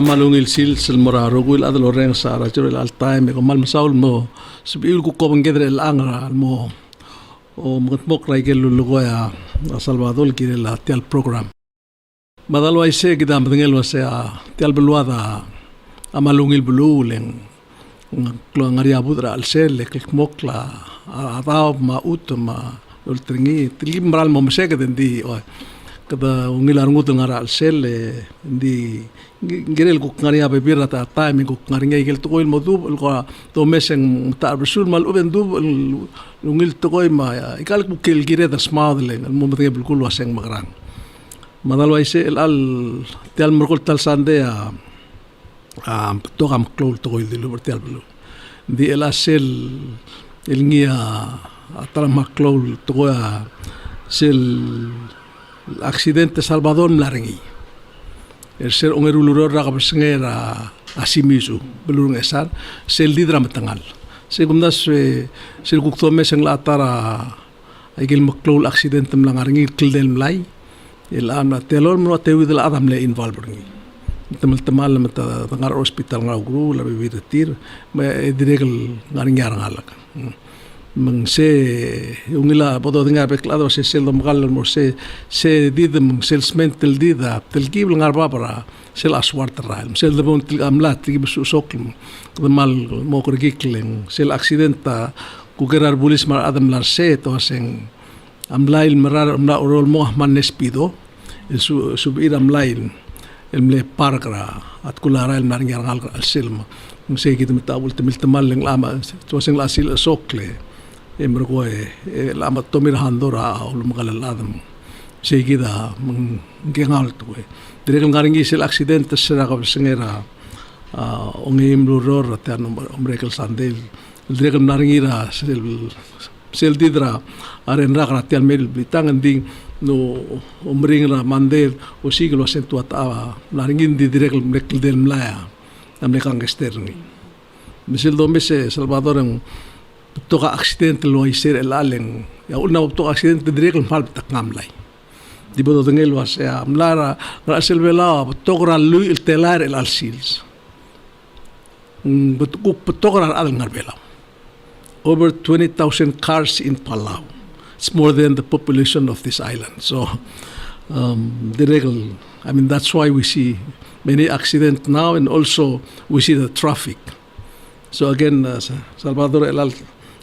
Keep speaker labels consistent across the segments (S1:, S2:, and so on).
S1: malungil sil moraro gul adlo reng sara chiro al time ko mal masaul mo subil ko ko ngedre el angra mo o mok rai ke lulugo ya Salvador ki la tial program madalo ai se gidam ngel wase a tial beluada amalungil bululeng ngaria budra al sel ke mokla ada ma utma ultringi tilimral mo se ke dendi kada ungilar ngut ngara al sel di ngirel ko ngaria be birra ta time ko ngaria gel to il modub ko to meseng ta rasul mal uben dub ungil to ko ma ikal ko kel gire da smadle al mumre bil kul waseng magrang madal waise el al tal merkol tal sande a to gam klol to il di lubertal blu di el asel el ngia atala maklol to sel accidente Salvador mlarengi ser ongeruluro rakapsengera asimisu belurung esar sel lidra matangal segunda se kukto meseng latara agil maklol accidente mlangarengi kildel mlai el amna telol mo tewi del adam le involverngi temal mata tangar hospital ngagru la bibiratir me diregel ngaringar ngalak meng se ungila bodo dengar beklado se sel domgal mo se didem salesman tel dida tel gibl ngar babara sel aswart rail sel de bon til amlat gi besu soklim mal mo korgikleng sel accidenta kugerar bulis mar adam lar se to seng amlail marar amla orol mo man nespido subir amlail el mle pargra at kulara el naringar ngal al selma se gidem tabul temil tamal lama to seng la sil sokle emrogoe la matomir handora o lumagal adam seguida ngengal tuwe direk ngaringi sel accidente sera ka sengera ongim luror ta omrekel sandel direk naringira sel didra aren rakra tial mel bitang ding no omringra mandel o siglo acentuat naringin di direk mrekel del mlaya amrekang externi misel domese Salvador toka accidente lo iser el aleng ya una toka accidente direk mal taknamlay di bodo dengel was ya amlara rasel vela togra lui el telar el alsils but togra al ngarbela over 20,000 cars in Palau. It's more than the population of this island. So I mean that's why we see many accidents now, and also we see the traffic. So again, Salvador el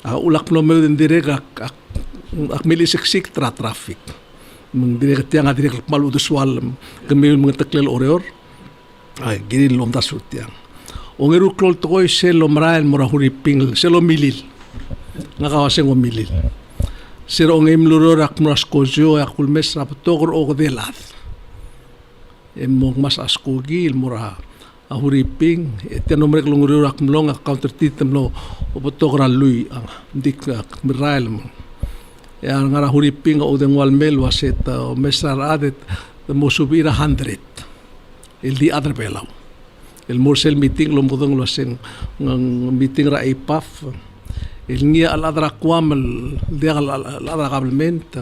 S1: ulak no me din direk ak milisiksik traffic mung direk tiang direk mal Udesuall gemil mung taklel oreor ay giri lom dasut tiang ongeru klol toy selo mrael morahuri ping selo milil ngakawaseng o milil sero ngem luror ak mraskojo akul mesra togor og delat mong mas askogi mora ahuriping etianomrek lungurur ak mlong ak counter titem lo opotokra lui ang dik mirail mo ya ngara huriping o dengwal mel waset o mesar adet mo subira 100 el di other belau el morsel meeting lo modong lo sen meeting ra ipaf el ngia al adra kwam el dia al adra kabelment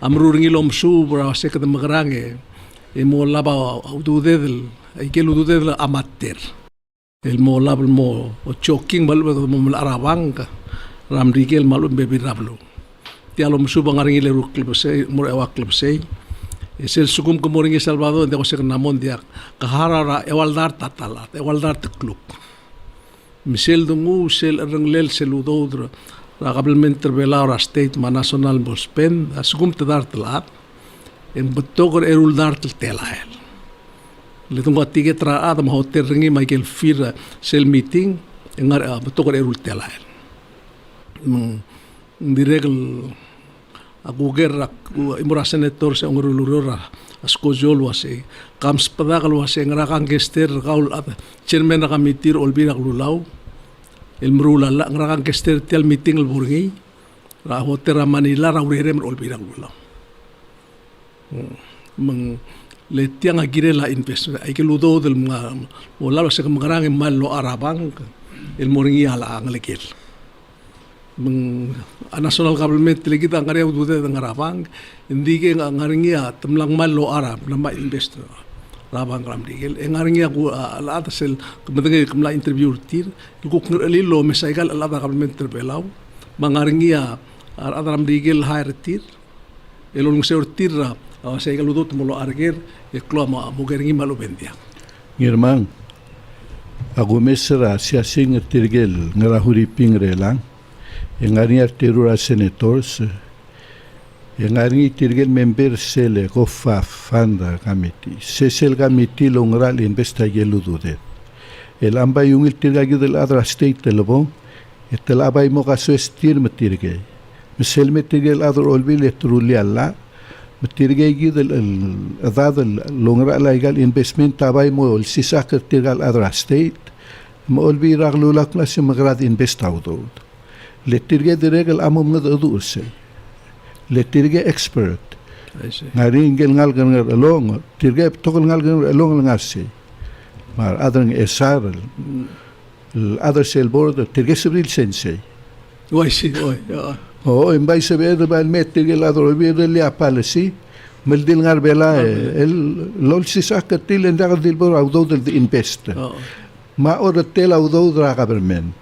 S1: amruringi lom subra sek de magrange mo laba ududel ay kelududel amater el mo label mo o choking malu mo arabang ram rigel malu bebi rablo tialo musuba ngaringi le ruklib sei mo ewak klib sei esel sukum ko moringi Salvador de ko namon dia kahara ewaldar tatala ewaldar klub misel dungu sel renglel seludodra ragabelment belara state ma national bospen asugum tedar tlat en betogor erul dar telael le tungo tige tra adam hotel ringi Michael Fira sel meeting engar betogor erul telael diregel aku gerak imura senator se ngurulurora askojol wase kams padakal wase ngarakang gester kaul chairman ka mitir olbira lulau el mrula la ngrakan kester tel meeting el burgi ra hotera Manila ra urere mer olbira gula mang le tiang agire la invest ay ke ludo del mga wala sa ngrang mal lo arabang el moringi ala anglekel a national government lagi kita ngari udude ngarabang hindi ke ngaringia tamlang mal lo arab na ma invest rabang ram digel ngaringia ku ala sel kemenenge kemla interview tir ku ngerli lo mesaigal ala government terbelau mangaringia ram digel hire tir elon seur tirra saigal udut molo arger kloma mugeringi malo bendia
S2: Ngirmang aku mesra siasing tirgel ngarahuri pingrelang ngaringi tirura senators ngaringi tirgel member sele kofa fanda committee sesel committee longral investigate ludude el amba yungil tirgagi del adra state telebo etel abay mo kaso estir metirge mesel metirgel adra olbil etruli alla metirgagi del adad longral legal investment tabay mo el sisak tirgal adra state mo olbi raglula klase magrad investaudo letirge diregal amom ngad adurse letirge expert ngaringel ngal ngal along tirge tokol ngal ngal along ngarse mar adang esar other cell board tirge sibril sensei
S1: oi si oi
S2: imbay saber bal metirge ladro bi li apalesi meldil ngar bela el lol sisak til ndar dil bor awdo del invest ma oratel awdo dra government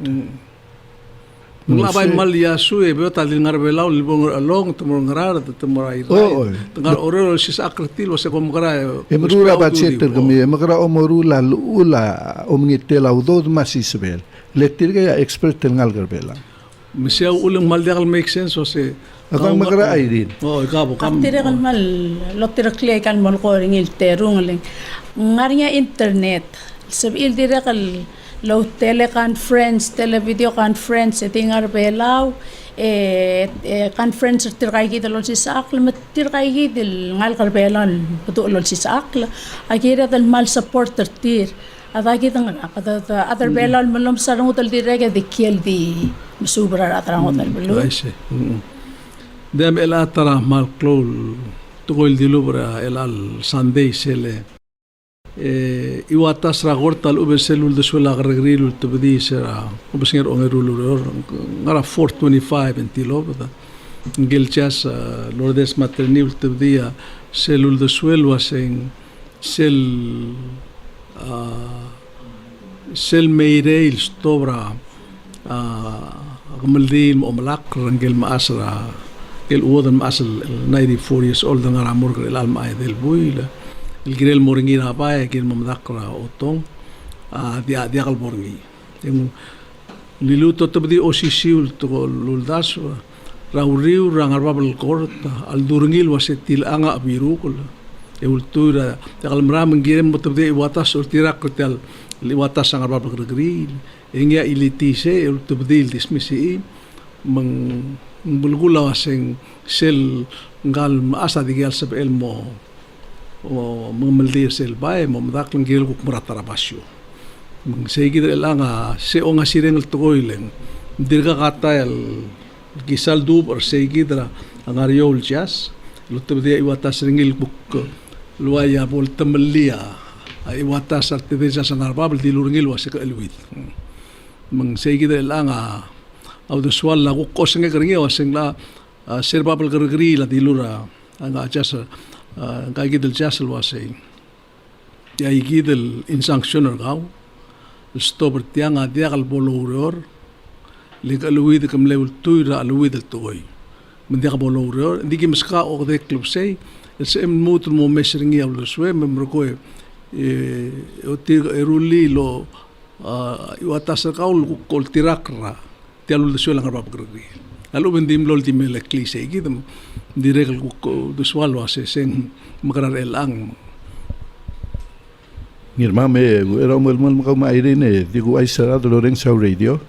S1: Mula bay mal ya sue be tal ngar belau libong along tumor ngarar tumor ai ngar oro sis akratil wase kom ngara
S2: emrura ba chetter gami emgra omorula ula omngitel awdo masisbel letirga ya expert ngal garbela
S1: misya ulang mal dial make sense wase
S2: akang magra Irene
S1: ikabo kam
S3: tiragal mal lotir klay kan mol ko ringil terung ling ngarnya internet sabil diragal lo teleconference televideo conference tingar belaw conference tirkay dal si sakl tirkay dal ngal karbelan puto lo si sakl akira dal mal supporter tir adagi tang other belaw malom sarang utal direga de kiel di masubra atrang utal belu
S1: dem el atara mal klol tugol dilubra el al sunday sele iwatas ragortal ubesel Udesuall Gregory tubdi sera ubesnger ongerulur ngara 425 entilo ngilchas lordes maternil tubdia sel Udesuall waseng sel meireil stobra gmaldil omlak rangel maasra el uodan maasal 94 years old ngara murgel el alma del buila el girel moringi na pa kil mamdakra otong dia kal moringi yung liluto tabdi osisiul to luldas rauriu rangarbabal kort al durngil wasetil anga abirukul eultura kal mram girem tabdi watas urtirak tel liwatas rangarbabal Gregory ingya ilitise tabdi dismisi mang bulgula waseng sel ngal asa digal sab elmo o mamaldir sel bay mamdak lang gil kuk maratarabasyo segi langa se onga sireng toileng dirga kata el gisal dub or segi dra angariol jas lutbe iwatas ringil buk luaya bol tamalia iwatas artedesa sanarbabel dilurngil wasek elwit mang segi langa Udesuall la kuk koseng geringi waseng la serbabel Gregory la dilura anga jas gidel jasel wasay ya gidel insanctioner gaw stober tianga diagal boloror legal luid kam level tuira luid toy mendiga boloror digi meska o de club say el mutul mo mesring ya Udesuall memro o tir eruli lo iwatas kaul kol tirakra tial Udesuall ngarbab Gregory lalu bendim lol timel klise gidem direk Udesuall wase seng magrar elang
S2: Ngirmang era mal makama Irene digo ay sarado loreng sa radio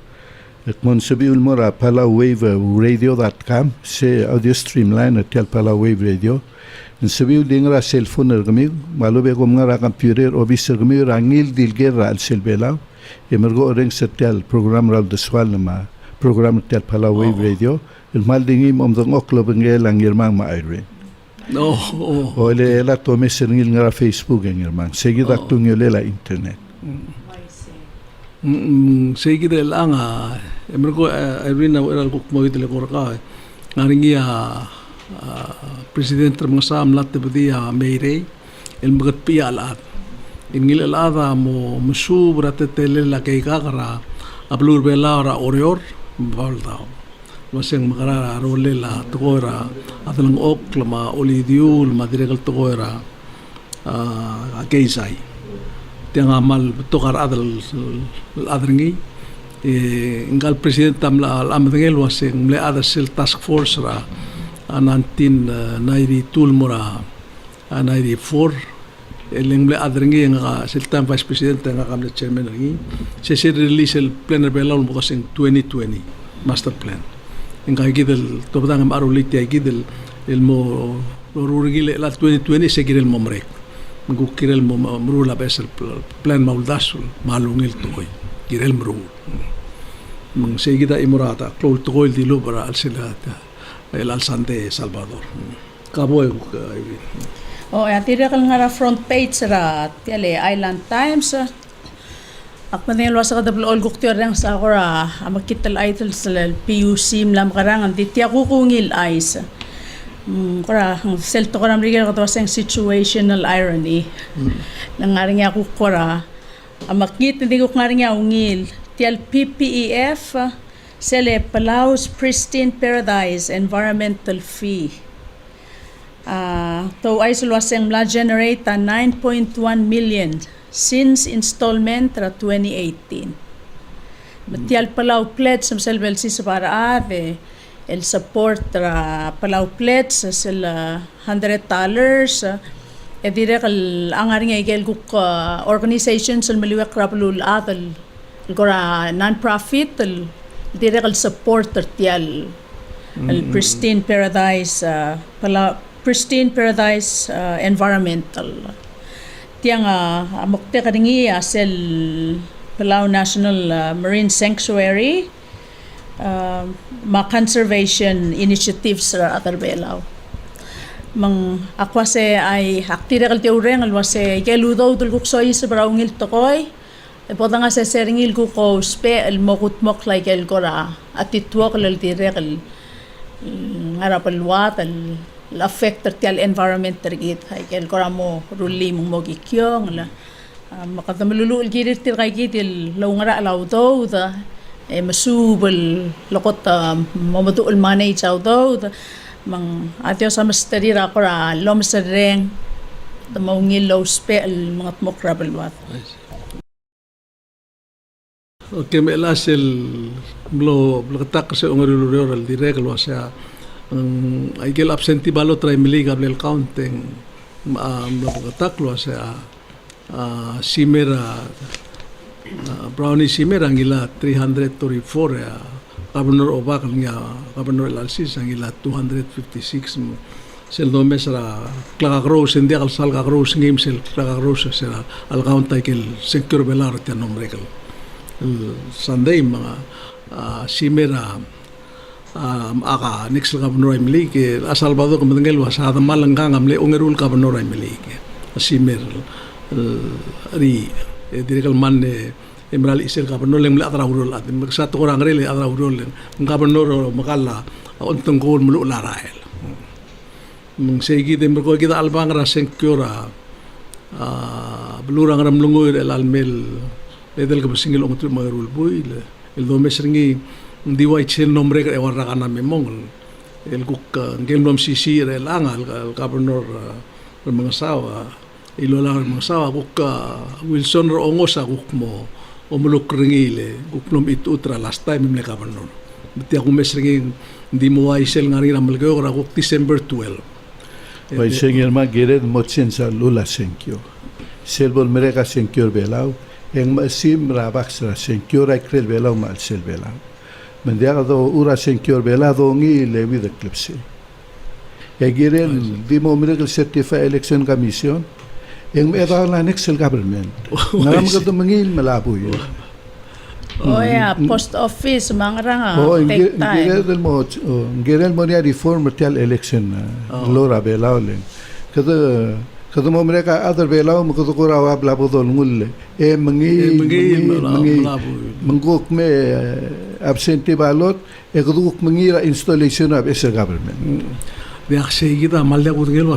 S2: at mon sabi ulmora palawaveradio.com se audio streamline at palawave radio sabi ulingra cellphone ergami malo be kom ngara computer officer gami rangil dilger al selbela Emergo orang setial program Udesuall nama program tial pala wave radio. Il mal dingim dong oklo bengel ang Ngirmang ma Irene. Ole ela tome sengil ngara Facebook ang Ngirmang. Segi daktung yolela internet.
S1: Segi del anga emergo Irene na wala kuk mo itile korka. Ngaringi president mga sam latte bdia meire el magat pia alat. Ingil alada mo musubra tetele la kay kakara ablur bela ora orior baldao. Maseng makara role la tukora atalang ok lama olidiul madiregal tukora keisai. Tiang amal tukar adal adringi ingal president tamla amadengel waseng mle ada sil task force ra 1992 mura 94 eleng mle adringi nga siltam vice president nga kamle chairman ngi se release el plan rebelal mo kasing 2020 master plan inga gidel to badang marulit ya gidel el mo rurigile la 2020 se girel momrek magukirel mo mrula besel plan mauldasul malungil toy girel mru mang se gida imurata klol toy di lubra al silata el al sante Salvador kaboy
S3: tira kal nga front page ra tiale Island Times. Akmanel wasa ka double all guktior rang sa akora amakital idol sa PUC mlam karangan ditya kukungil ais. Kora selto kora mrigel ka wasang situational irony. Nangaring ako kora amakit hindi ko ngaring ungil tial PPEF sele Palau's Pristine Paradise Environmental Fee. To ay sulwaseng mla generate 9.1 million since installment ra 2018. Matial Palau pledge sa selbel si sa para el support ra Palau pledge sa sila $100 direct ang aring igel guk organizations al maliwak rapulul atal gora non-profit direct support tial el Pristine Paradise Pristine Paradise Environmental. Tiang amokte kadingi sel Palau National Marine Sanctuary conservation initiatives ra atarbelau. Mang akwase ay aktira kal teureng alwase keludo dulguksoy sa braungil tokoy. Podang sa seringil ko spe el mokutmok like el gora atitwok lel direk ngarapalwat affected tial environment tergit hay kel koramo ruli mong mogikyong la makatamulul girir tir kay gitil law ngara law do da masubal lokot mamadul manage out do mang atyo sa masterira kora lomsereng da maungil law spell mga mokrabel wat.
S1: Okay, may lasel blo katak sa ungarulur al direk lo sa ay gel absentee ballot try miliga blel counting katak lo sa simera brownie simera ang ila 334 governor obak nga governor Alcis ang ila 256 sel no mesra Clara Cruz hindi kal sal ka Cruz ngim sel Clara Cruz sa al count ay kel secure belar ta nombre kel Sunday mga simera aka next governor ay miliki Salvador kumatanggal sa malang kangam le ungerul governor ay miliki simer ri dirikal man Emerald isel governor leng mla atrawrol at magsato ko rang rele atrawrol ang governor makala untong ko mulu larael mong segi dem ko kita albang ra senkura blurang ram lungoy el almel ledel ka singil ong tu magarul boy el do mesringi di wa ichel nombre ka warra kana memong el kuk ngelnom sisi el angal governor mga sawa ilolang mga sawa kuk Wilson ro ongosa kuk mo umulok ringile kuk nom itutra last time mi governor bati ako mesringi di mo wa ichel ngari ramal ko ra kuk December 12
S2: Vai sengir ma gered motsen sa lula senkyo selbol mereka senkyor belau yang masim rabak sa senkyor ay krel belau mal sel belau mendiaga do ura senkyor belau do ngi lewi de klipsi ya girel di mo miracle certify election commission yang medal na next government ngaram ka do mangil malabo yun
S3: post office, mga ranga,
S2: Ngirel
S3: take time.
S2: Ngirel mo niya reform tial election lora belaw len. Kada mo mereka other belaw mo kuto kura wa bla bodol ngulle. Menguk me absentee ballot kuduk mengira installation of SR government.
S1: Dia kita mal dia kut ngelo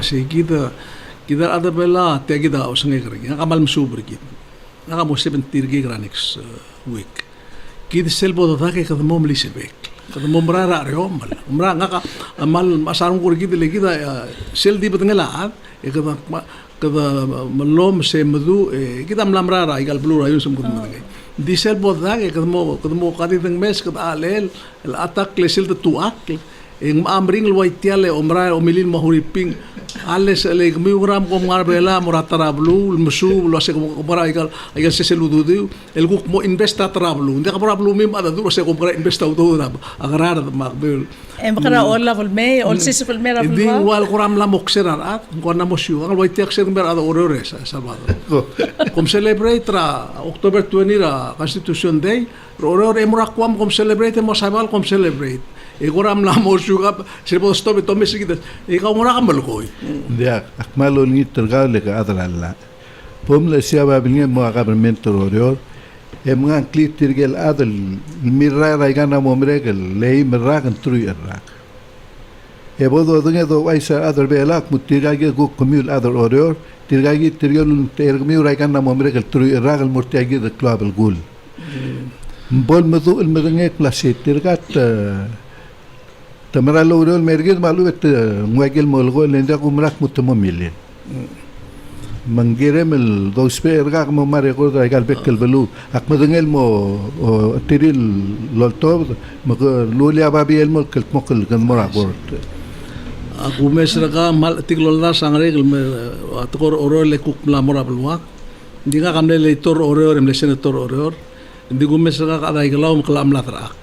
S1: kita ada bela te kita usang ngeri. Nga kamal msubr kita. Nga mo 70 giga next week. Kita selbo do take kada mo mlise bek. Kada mo mrara reom mal. Mra nga mal masarong kur kita le kita sel di betengela kada malom se madu kita mlamrara igal blura yun sum kudmo ngay. Di selbo take kada mo kaditeng mes kada alel el attack le sel tuak. Ang maamring luwaitiale omra omilin mahuriping ales le miuram ko ngarbela moratarablu musu lo se ko para igal se seludu el guk mo investa trablu ndi ka trablu mim ada duro se ko para investa uto na agarar makbel
S3: Makara olla volme ol sis volme ra
S1: di wal kuram la moksera at ko na mosyu ang luwaitiak se ber ada orore sa Salvador kom celebrate ra October 20 ra Constitution Day orore morakwam kom celebrate mo sabal kom celebrate Ikuram la mo suga se po stop to me sigit ikaw mura ka malkoy
S2: dia akmalo ni tergal le ka adralla pom le sia ba binge mo government rorior mga klit tirgel adal mirra ra gana mo mregel le mirra kan trui arra bodo dunge do aisa adal belak mutiga ge go comul adal rorior tirga ge tirgel tergmi ra gana mo mregel trui arra gal murtiagi de club al gul bol madu el menge klase tirgat Tamara lorol mergid malu et ngwagel molgo lenda kumrak mutamomilin. Mangirem el dospe erga mo mare ko da gal bekkel belu ak madengel mo tiril loltob mo lulia babiel mo kel mokel gan mora bort.
S1: Aku mesra ka mal tiglolda sangregel me atkor orole kuk la mora belwa. Dinga kamle le tor oror em le senator oror. Digu mesra ka dai glaum klam latrak.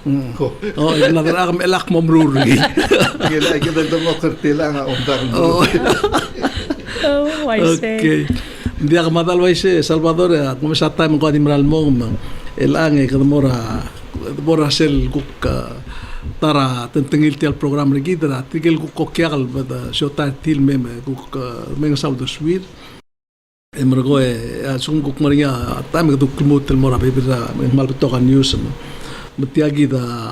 S1: Nadar akam elak mamruri.
S2: Gila kita dong kertila nga undak.
S1: Okay. Dia kamadal waise Salvador kung sa time ko admiral mo elang kadmora sel kuk tara tentengil tial program lagi tara tigel kuk kokyal bada shota til meme kuk menga saudo swir emergo sung kuk maria time ko kumut tel mora bebira mal betoka news matiagi da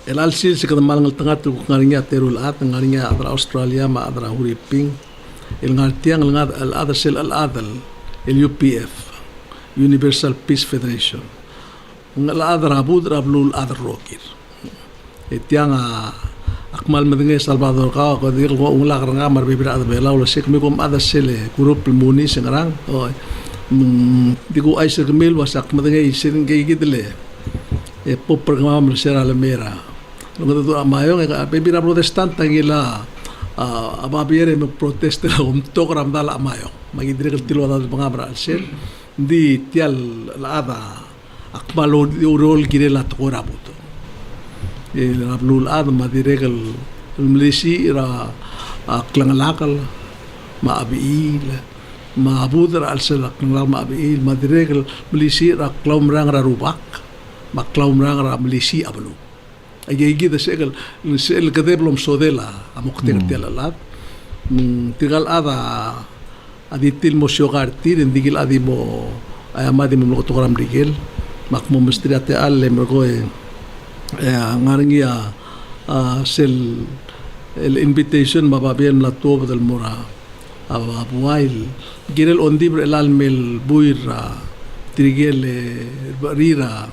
S1: el alsil se kada malangal tangat ko ngarinya terul at ngarinya adra Australia ma adra huriping el ngartiang ngad al adal sel al adal el UPF Universal Peace Federation ngal adra budra blul adra rokir etiang akmal madenge Salvador ka ko dir ko ula nga mar bibira ad bela ulo sek mi kom ada sele grup muni sengrang digo ay sa gemil wasak madenge isin gigidle po programa sera la mera lo que tu amayo nga bibira protestant ngila ababiere me proteste la togram dala amayo magidire kel tilo da pangabra sel di tial la ada akbalo di urol gire la tora buto el ablul ad madire kel mlisi ra aklangalakal ma abiil ma abudra al sel aklangal ma abiil madire kel mlisi ra klaum rang ra rubak maklaum rang ra mlisi ablu ay gida sel kadeblo sodela amuktir tialalat tigal ada aditil mo syogartir indigil adimo ayamadi mo togram digel makmo mistriate alle mergo ngaringia sel el invitation bababien la tob del mora abuail girel ondibr el almel buira tirigel rira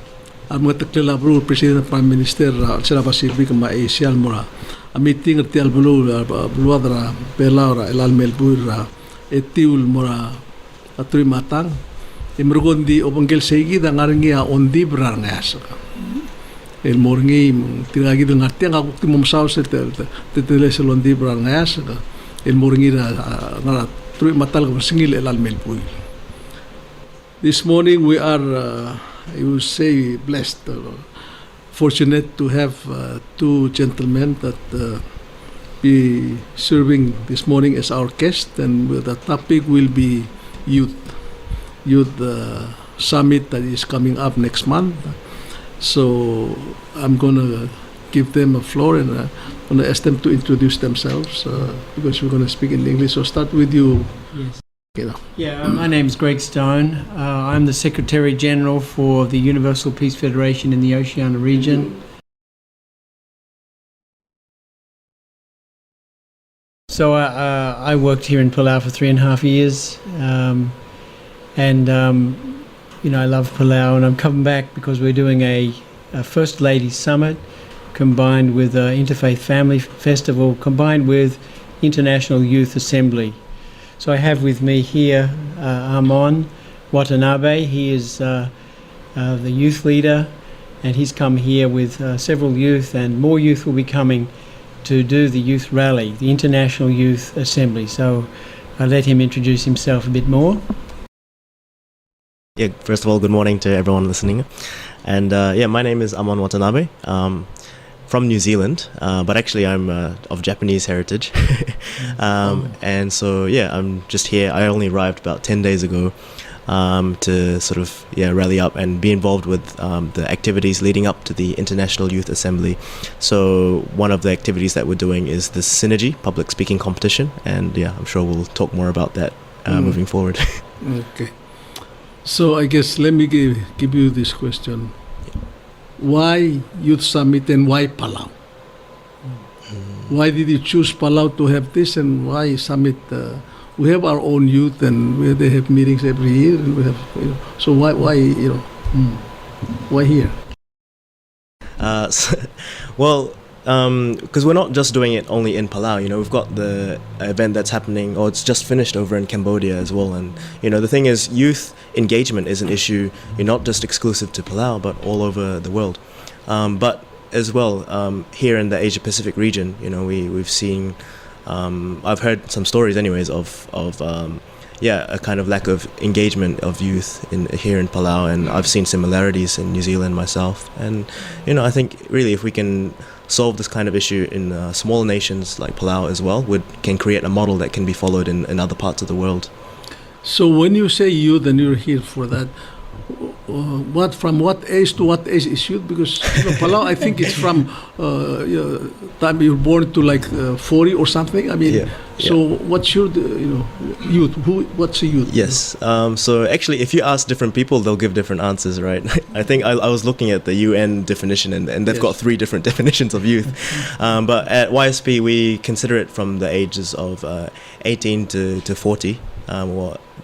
S1: ang mga taklela bro president prime minister sila Pacific ma Asial mura a meeting at tial buluadra pelaura el almel buira etiul mura atri matang imrugondi obanggel seguida ngaringia ondibra ngasa el morngi tiragi del ngartiang aku timum sauce tetele selondi bran ngasa el morngi ngara tru matal ko singil el almel buir. This morning we are I would say blessed, fortunate to have two gentlemen that be serving this morning as our guest, and the topic will be youth summit that is coming up next month. So I'm going to give them a floor and I'm going to ask them to introduce themselves because we're going to speak in English. So start with you.
S4: Yes.
S1: You know.
S4: Yeah, my name's Greg Stone. I'm the Secretary General for the Universal Peace Federation in the Oceania region. So I worked here in Palau for 3.5 years, I love Palau, and I'm coming back because we're doing a First Ladies Summit combined with Interfaith Family Festival combined with International Youth Assembly. So I have with me here Amon, Watanabe. He is the youth leader, and he's come here with several youth, and more youth will be coming to do the youth rally, the International Youth Assembly. So I'll let him introduce himself a bit more.
S5: Yeah, first of all, good morning to everyone listening. And my name is Amon Watanabe, from New Zealand, but actually I'm of Japanese heritage. And so, I'm just here. I only arrived about 10 days ago to sort of rally up and be involved with the activities leading up to the International Youth Assembly. So one of the activities that we're doing is the Synergy public speaking competition, and I'm sure we'll talk more about that moving forward.
S1: Okay. So I guess let me give you this question. Why Youth Summit and why Palau? Why did you choose Palau to have this, and why Summit? We have our own youth, and they have meetings every year, and we have. So why here?
S5: Because we're not just doing it only in Palau. We've got the event that's happening, or it's just finished over in Cambodia as well. And the thing is, youth engagement is an issue, not just exclusive to Palau, but all over the world. But as well, here in the Asia Pacific region, we've seen. I've heard some stories, anyways, of a kind of lack of engagement of youth here in Palau, and I've seen similarities in New Zealand myself. And I think really, if we can solve this kind of issue in smaller nations like Palau as well, can create a model that can be followed in other parts of the world.
S1: So when you say youth and you're here for that, from what age to what age is youth? Because Palau, I think it's from time you're born to like 40 or something. I mean, so what's your youth? What's a youth?
S5: Yes. So actually, if you ask different people, they'll give different answers, right? I think I was looking at the UN definition, and they've got 3 different definitions of youth. But at YSP, we consider it from the ages of 18 to 40.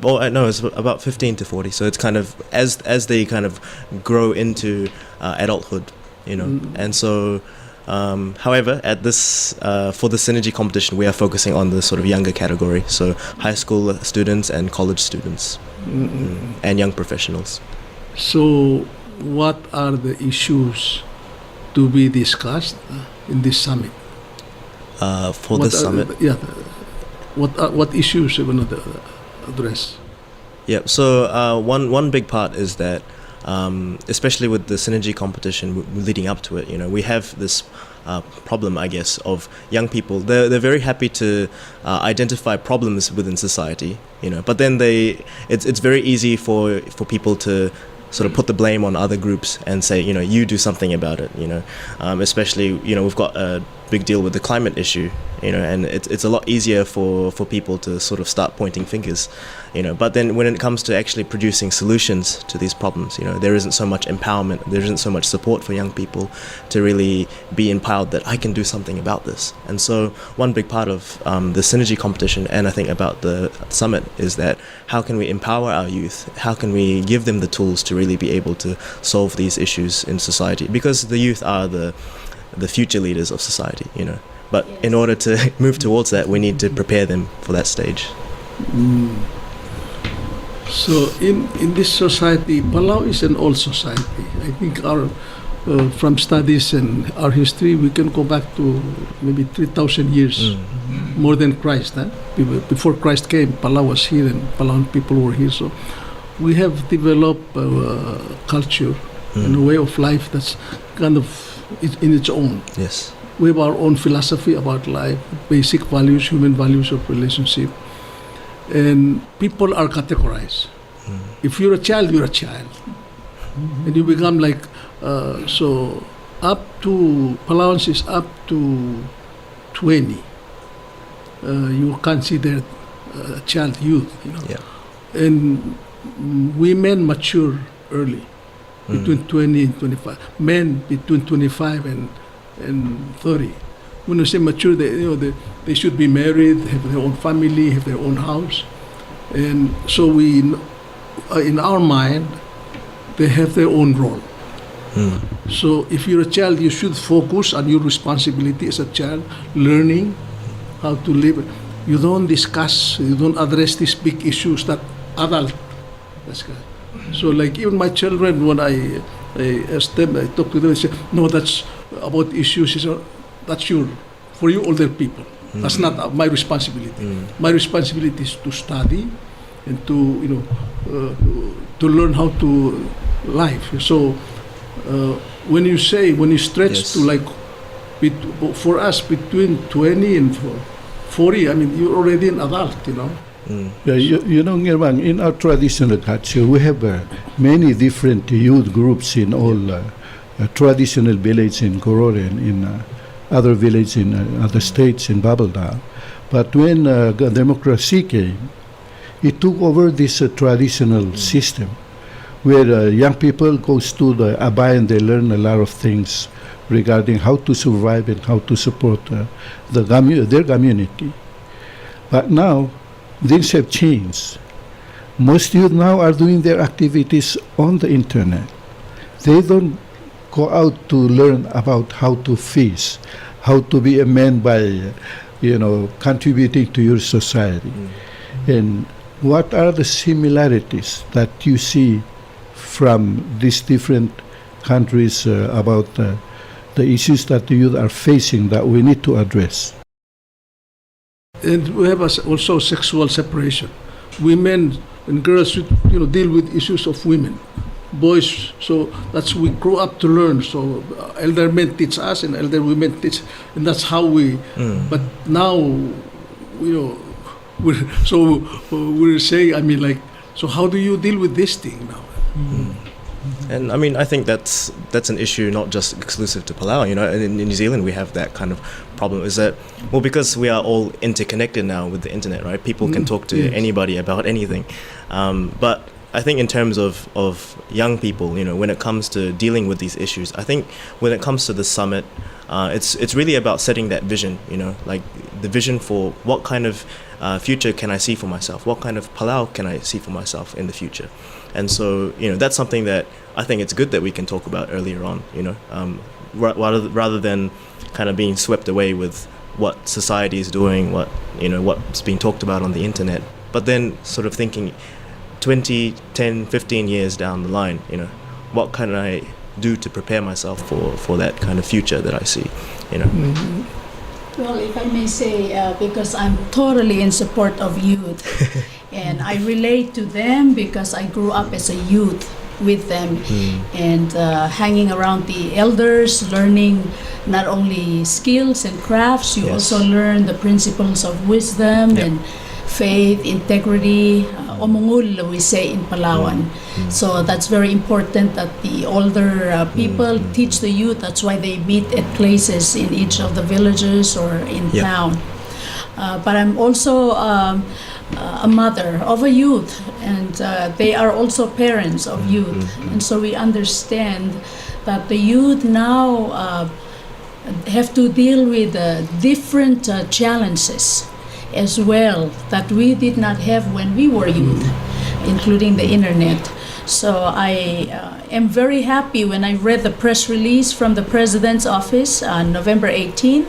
S5: It's about 15 to 40. So it's kind of as they kind of grow into adulthood, And so, however, at this for the Synergy competition, we are focusing on the sort of younger category, so high school students and college students and young professionals.
S1: So, what are the issues to be discussed in this summit?
S5: Summit?
S1: What issues are you going to address?
S5: Yeah, so one big part is that, especially with the Synergy competition leading up to it, we have this problem, I guess, of young people. They're very happy to identify problems within society, but then it's very easy for people to sort of put the blame on other groups and say, you do something about it, especially, we've got a big deal with the climate issue, and it's a lot easier for people to sort of start pointing fingers, but then when it comes to actually producing solutions to these problems, there isn't so much empowerment, there isn't so much support for young people to really be empowered that I can do something about this. And so one big part of the Synergy competition, and I think about the summit, is that how can we empower our youth? How can we give them the tools to really be able to solve these issues in society? Because the youth are the future leaders of society, But in order to move towards that, we need to prepare them for that stage.
S1: So in this society, Palau is an old society. I think our from studies and our history, we can go back to maybe 3,000 years, more than Christ. Before Christ came, Palau was here and Palauan people were here. So we have developed a culture and a way of life that's kind of in its own.
S5: Yes.
S1: We have our own philosophy about life, basic values, human values of relationship. And people are categorized. If you're a child, you're a child. And you become like, so up to, allowance is up to 20. You consider child youth, you know.
S5: Yeah.
S1: And women mature early, between 20 and 25. Men between 25 and 30. When you say mature, they should be married, have their own family, have their own house. And so we, in our mind, they have their own role. So if you're a child, you should focus on your responsibility as a child, learning how to live. You don't discuss, you don't address these big issues that adult. So like even my children, when I ask them, I talk to them, I say, no, that's about issues, that's for you older people. That's not my responsibility. My responsibility is to study and to, to learn how to live. So when you stretch to like, for us between 20 and 40, I mean, you're already an adult, you know.
S2: Yeah, you know, Ngirmang, in our traditional culture, we have many different youth groups in all traditional villages in Korore and in other villages in other states in Babelda. But when democracy came, it took over this traditional system where young people goes to the Abay and they learn a lot of things regarding how to survive and how to support their community. But now, things have changed. Most youth now are doing their activities on the internet. They don't go out to learn about how to fish, how to be a man by, contributing to your society. And what are the similarities that you see from these different countries about the issues that the youth are facing that we need to address?
S1: And we have also sexual separation. Women and girls should, deal with issues of women. Boys, so that's we grow up to learn. So elder men teach us and elder women teach, and that's how we. But now, we're saying, I mean, like, so how do you deal with this thing now?
S5: And I mean, I think that's an issue not just exclusive to Palau. In New Zealand we have that kind of problem. Is that, well, because we are all interconnected now with the internet, right? People can talk to anybody about anything. But I think in terms of young people, when it comes to dealing with these issues, I think when it comes to the summit, it's really about setting that vision. Like the vision for what kind of future can I see for myself? What kind of Palau can I see for myself in the future? And so, that's something that I think it's good that we can talk about earlier on, rather than kind of being swept away with what society is doing, what's being talked about on the internet, but then sort of thinking 20, 10, 15 years down the line, what can I do to prepare myself for that kind of future that I see,
S3: Well, if I may say, because I'm totally in support of youth, and I relate to them because I grew up as a youth with them, and hanging around the elders, learning not only skills and crafts, you also learn the principles of wisdom and faith, integrity, omungul, we say in Palawan. So that's very important that the older people teach the youth. That's why they meet at places in each of the villages or in town. But I'm also a mother of a youth, and they are also parents of youth. And so we understand that the youth now have to deal with different challenges as well that we did not have when we were youth, including the internet. So I am very happy when I read the press release from the President's office on November 18,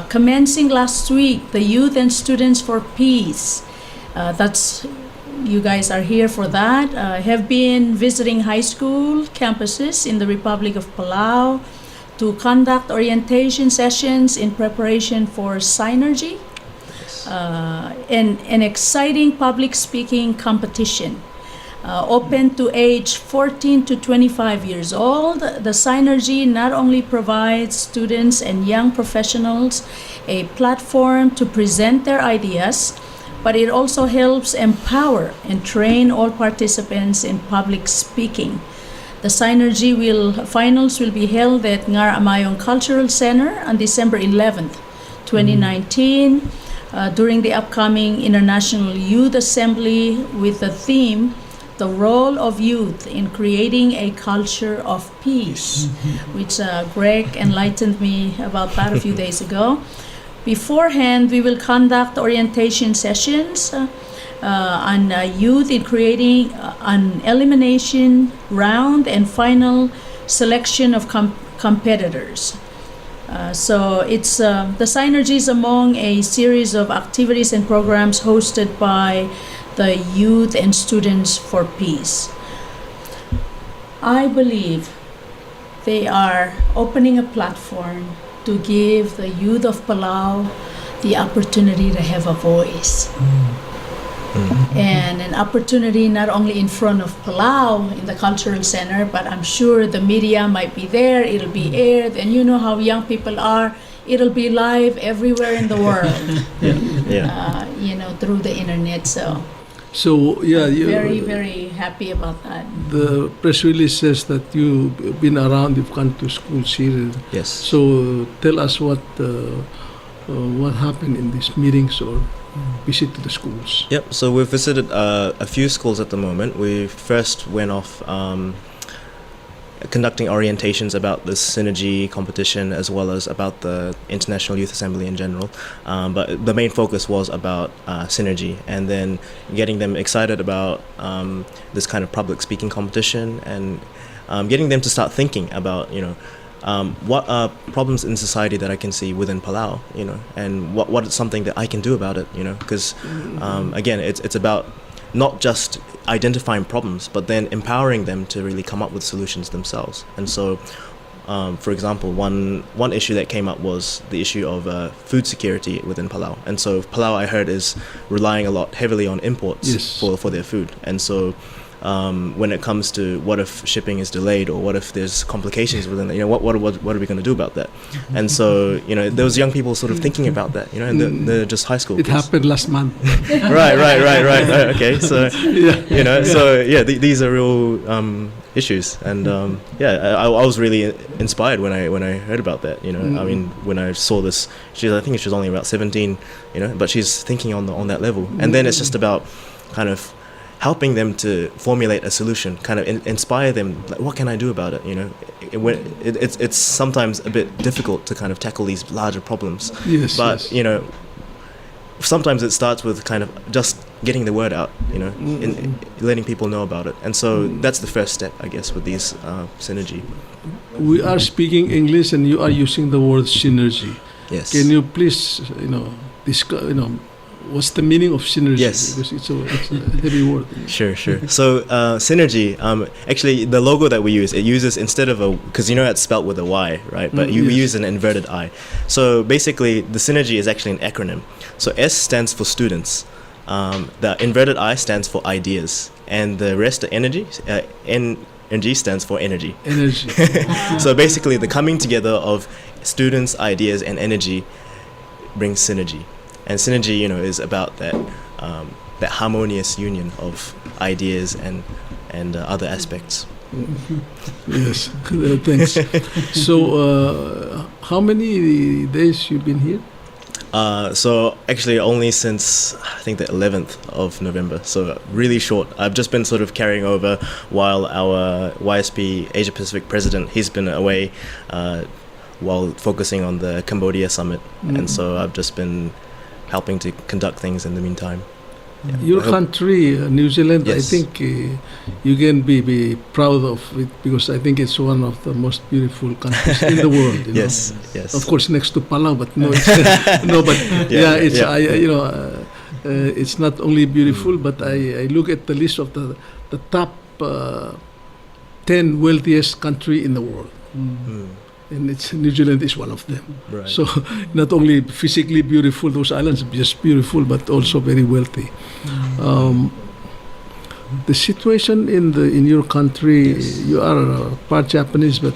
S3: commencing last week, the Youth and Students for Peace. You guys are here for that. Have been visiting high school campuses in the Republic of Palau to conduct orientation sessions in preparation for Synergy, an exciting public speaking competition. Open to age 14 to 25 years old, the Synergy not only provides students and young professionals a platform to present their ideas, but it also helps empower and train all participants in public speaking. The Synergy finals will be held at Ngirmang Cultural Center on December 11th, 2019, during the upcoming International Youth Assembly with the theme, The Role of Youth in Creating a Culture of Peace, which Greg enlightened me about that a few days ago. Beforehand, we will conduct orientation sessions on youth in creating an elimination round and final selection of competitors. So it's the Synergy is among a series of activities and programs hosted by the Youth and Students for Peace. I believe they are opening a platform to give the youth of Palau the opportunity to have a voice. And an opportunity not only in front of Palau in the cultural center, but I'm sure the media might be there, it'll be aired, and you know how young people are, it'll be live everywhere in the world, through the internet. So
S1: yeah,
S3: very, very happy about that.
S1: The press release says that you've been around, you've gone to schools here.
S5: Yes.
S1: So tell us what happened in these meetings or visit to the schools.
S5: Yep. So we've visited a few schools at the moment. We first went off conducting orientations about the Synergy competition as well as about the International Youth Assembly in general. But the main focus was about Synergy, and then getting them excited about this kind of public speaking competition, and getting them to start thinking about, what are problems in society that I can see within Palau, and what is something that I can do about it, because again, it's about not just identifying problems, but then empowering them to really come up with solutions themselves. And so, for example, one issue that came up was the issue of food security within Palau. And so Palau, I heard, is relying a lot heavily on imports for their food. And so when it comes to what if shipping is delayed, or what if there's complications within it, what are we going to do about that? And so, there was young people sort of thinking about that, and they're just high school
S1: kids. It happened last month.
S5: Right. Okay, so these are real issues, and I was really inspired when I heard about that. I mean, when I saw this, I think she was only about 17, but she's thinking on that level, and then it's just about kind of helping them to formulate a solution, kind of inspire them, like, what can I do about it? It's sometimes a bit difficult to kind of tackle these larger problems. But sometimes it starts with kind of just getting the word out, in letting people know about it. And so that's the first step, I guess, with these Synergy.
S1: We are speaking English and you are using the word synergy.
S5: Yes.
S1: Can you please, discuss, what's the meaning of synergy?
S5: Yes.
S1: Because it's a heavy word.
S5: Sure. So Synergy, actually the logo that we use, it uses, instead of because it's spelt with a Y, right? But we use an inverted I. So basically the Synergy is actually an acronym. So S stands for students. The inverted I stands for ideas. And the rest of energy, N-G stands for energy.
S1: Energy.
S5: So basically the coming together of students, ideas, and energy brings synergy. And Synergy, is about that harmonious union of ideas and other aspects.
S1: Yes, thanks. So, how many days you've been here?
S5: So actually only since, I think, the 11th of November, so really short. I've just been sort of carrying over while our YSP Asia Pacific president, he's been away while focusing on the Cambodia summit. And so I've just been helping to conduct things in the meantime. Yeah.
S1: Your country, New Zealand,
S5: yes.
S1: I think you can be proud of it, because I think it's one of the most beautiful countries in the world.
S5: Yes.
S1: Of course, next to Palau, but no, it's, it's not only beautiful, but I look at the list of the top 10 wealthiest country in the world. And New Zealand is one of them.
S5: Right.
S1: So not only physically beautiful, those islands are just beautiful, but also very wealthy. The situation in your country, you are part Japanese, but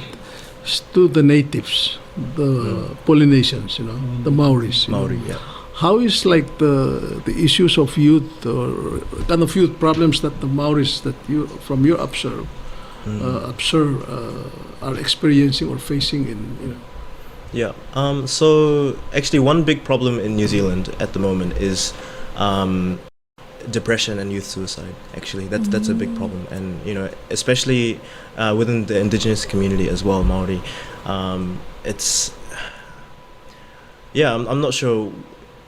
S1: to the natives, the Polynesians, the Maoris.
S5: Maori, yeah.
S1: how is like the issues of youth or kind of youth problems that the Maoris that you from your observe are experiencing or facing in
S5: Yeah. So actually, one big problem in New Zealand at the moment is depression and youth suicide. Actually, that's a big problem, and especially within the indigenous community as well, Maori. It's I'm not sure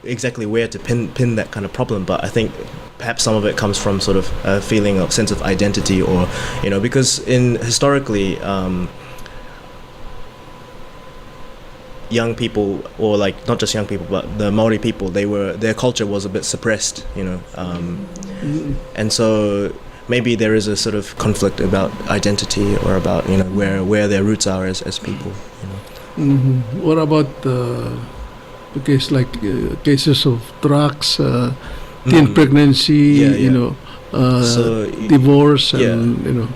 S5: exactly where to pin that kind of problem, but I think perhaps some of it comes from sort of a feeling of sense of identity, or because historically. Young people, or like not just young people, but the Maori people, their culture was a bit suppressed, and so maybe there is a sort of conflict about identity or about where their roots are as people.
S1: What about the case like cases of drugs, teen pregnancy,
S5: So,
S1: divorce, and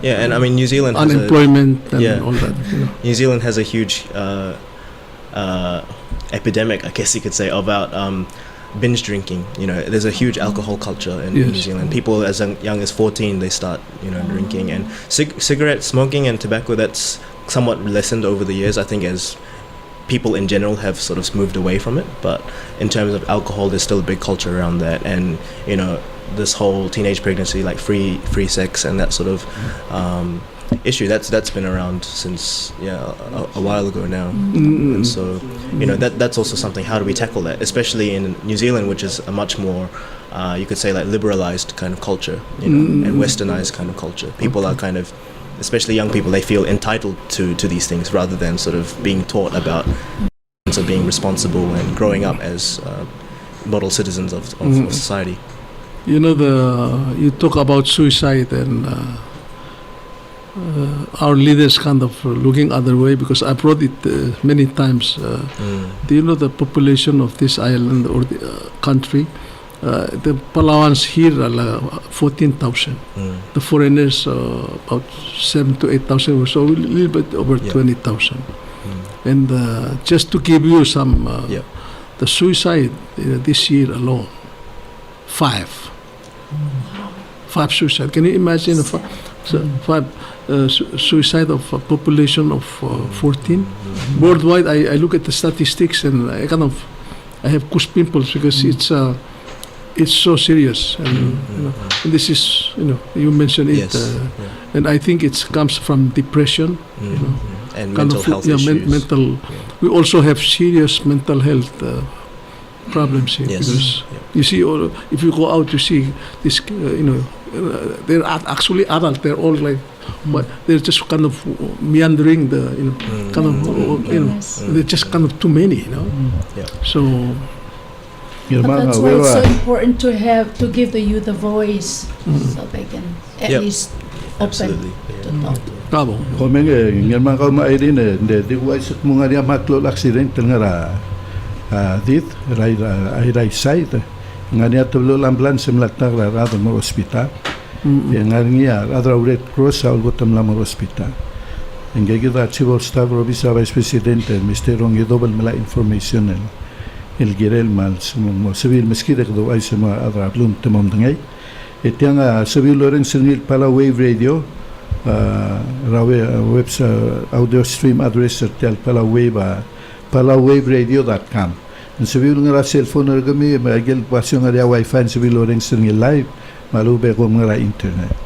S5: and I mean New Zealand has
S1: unemployment and all that.
S5: New Zealand has a huge epidemic, I guess you could say, about binge drinking. There's a huge alcohol culture in New Zealand. People as young as 14, they start drinking, and cigarette smoking and tobacco, that's somewhat lessened over the years, I think, as people in general have sort of moved away from it. But in terms of alcohol, there's still a big culture around that, and this whole teenage pregnancy, like free sex and that sort of issue, that's been around since a while ago now. And so that's also something. How do we tackle that, especially in New Zealand, which is a much more you could say like liberalized kind of culture, and westernized kind of culture. People are kind of, especially young people, they feel entitled to these things rather than sort of being taught about so being responsible and growing up as model citizens of society.
S1: You talk about suicide, and our leaders kind of looking other way, because I brought it many times. Do you know the population of this island or the country? The Palawans here are 14,000. The foreigners about 7,000 to 8,000 or so, a little bit over 20,000. And just to give you some, the suicide this year alone, 5 suicide. Can you imagine five suicide of a population of 14? Worldwide, I look at the statistics and I have goose pimples, because it's so serious, and and this is you mentioned it, and I think it comes from depression,
S5: and mental health issues.
S1: We also have serious mental health problems here, because you see, if you go out, you see this, they're actually adult. They're all like, but they're just kind of meandering they're just kind of too many, So.
S3: But that's why it's so important to give the youth a voice, so they can at least open to talk.
S1: Bravo.
S2: Komenge Ngirmang ka ma Irene de wai sut munga dia maklo accident ngara dit rai site ngania tolo ambulance mlakta ra mo hospital ngarnia adra Red Cross al botam la mo hospital ngege da chivo staff robisa vice presidente Mr. Ongi double mala information Olkeriil mal mo civil meskida do ay sama adra blum temom dangay etianga civil Lawrence nil pala wave radio rawe website audio stream address tel palawaveradio.com and civil ngara cell phone gami magel pasyon nga wifi civil Lawrence nil live malube ko ngara internet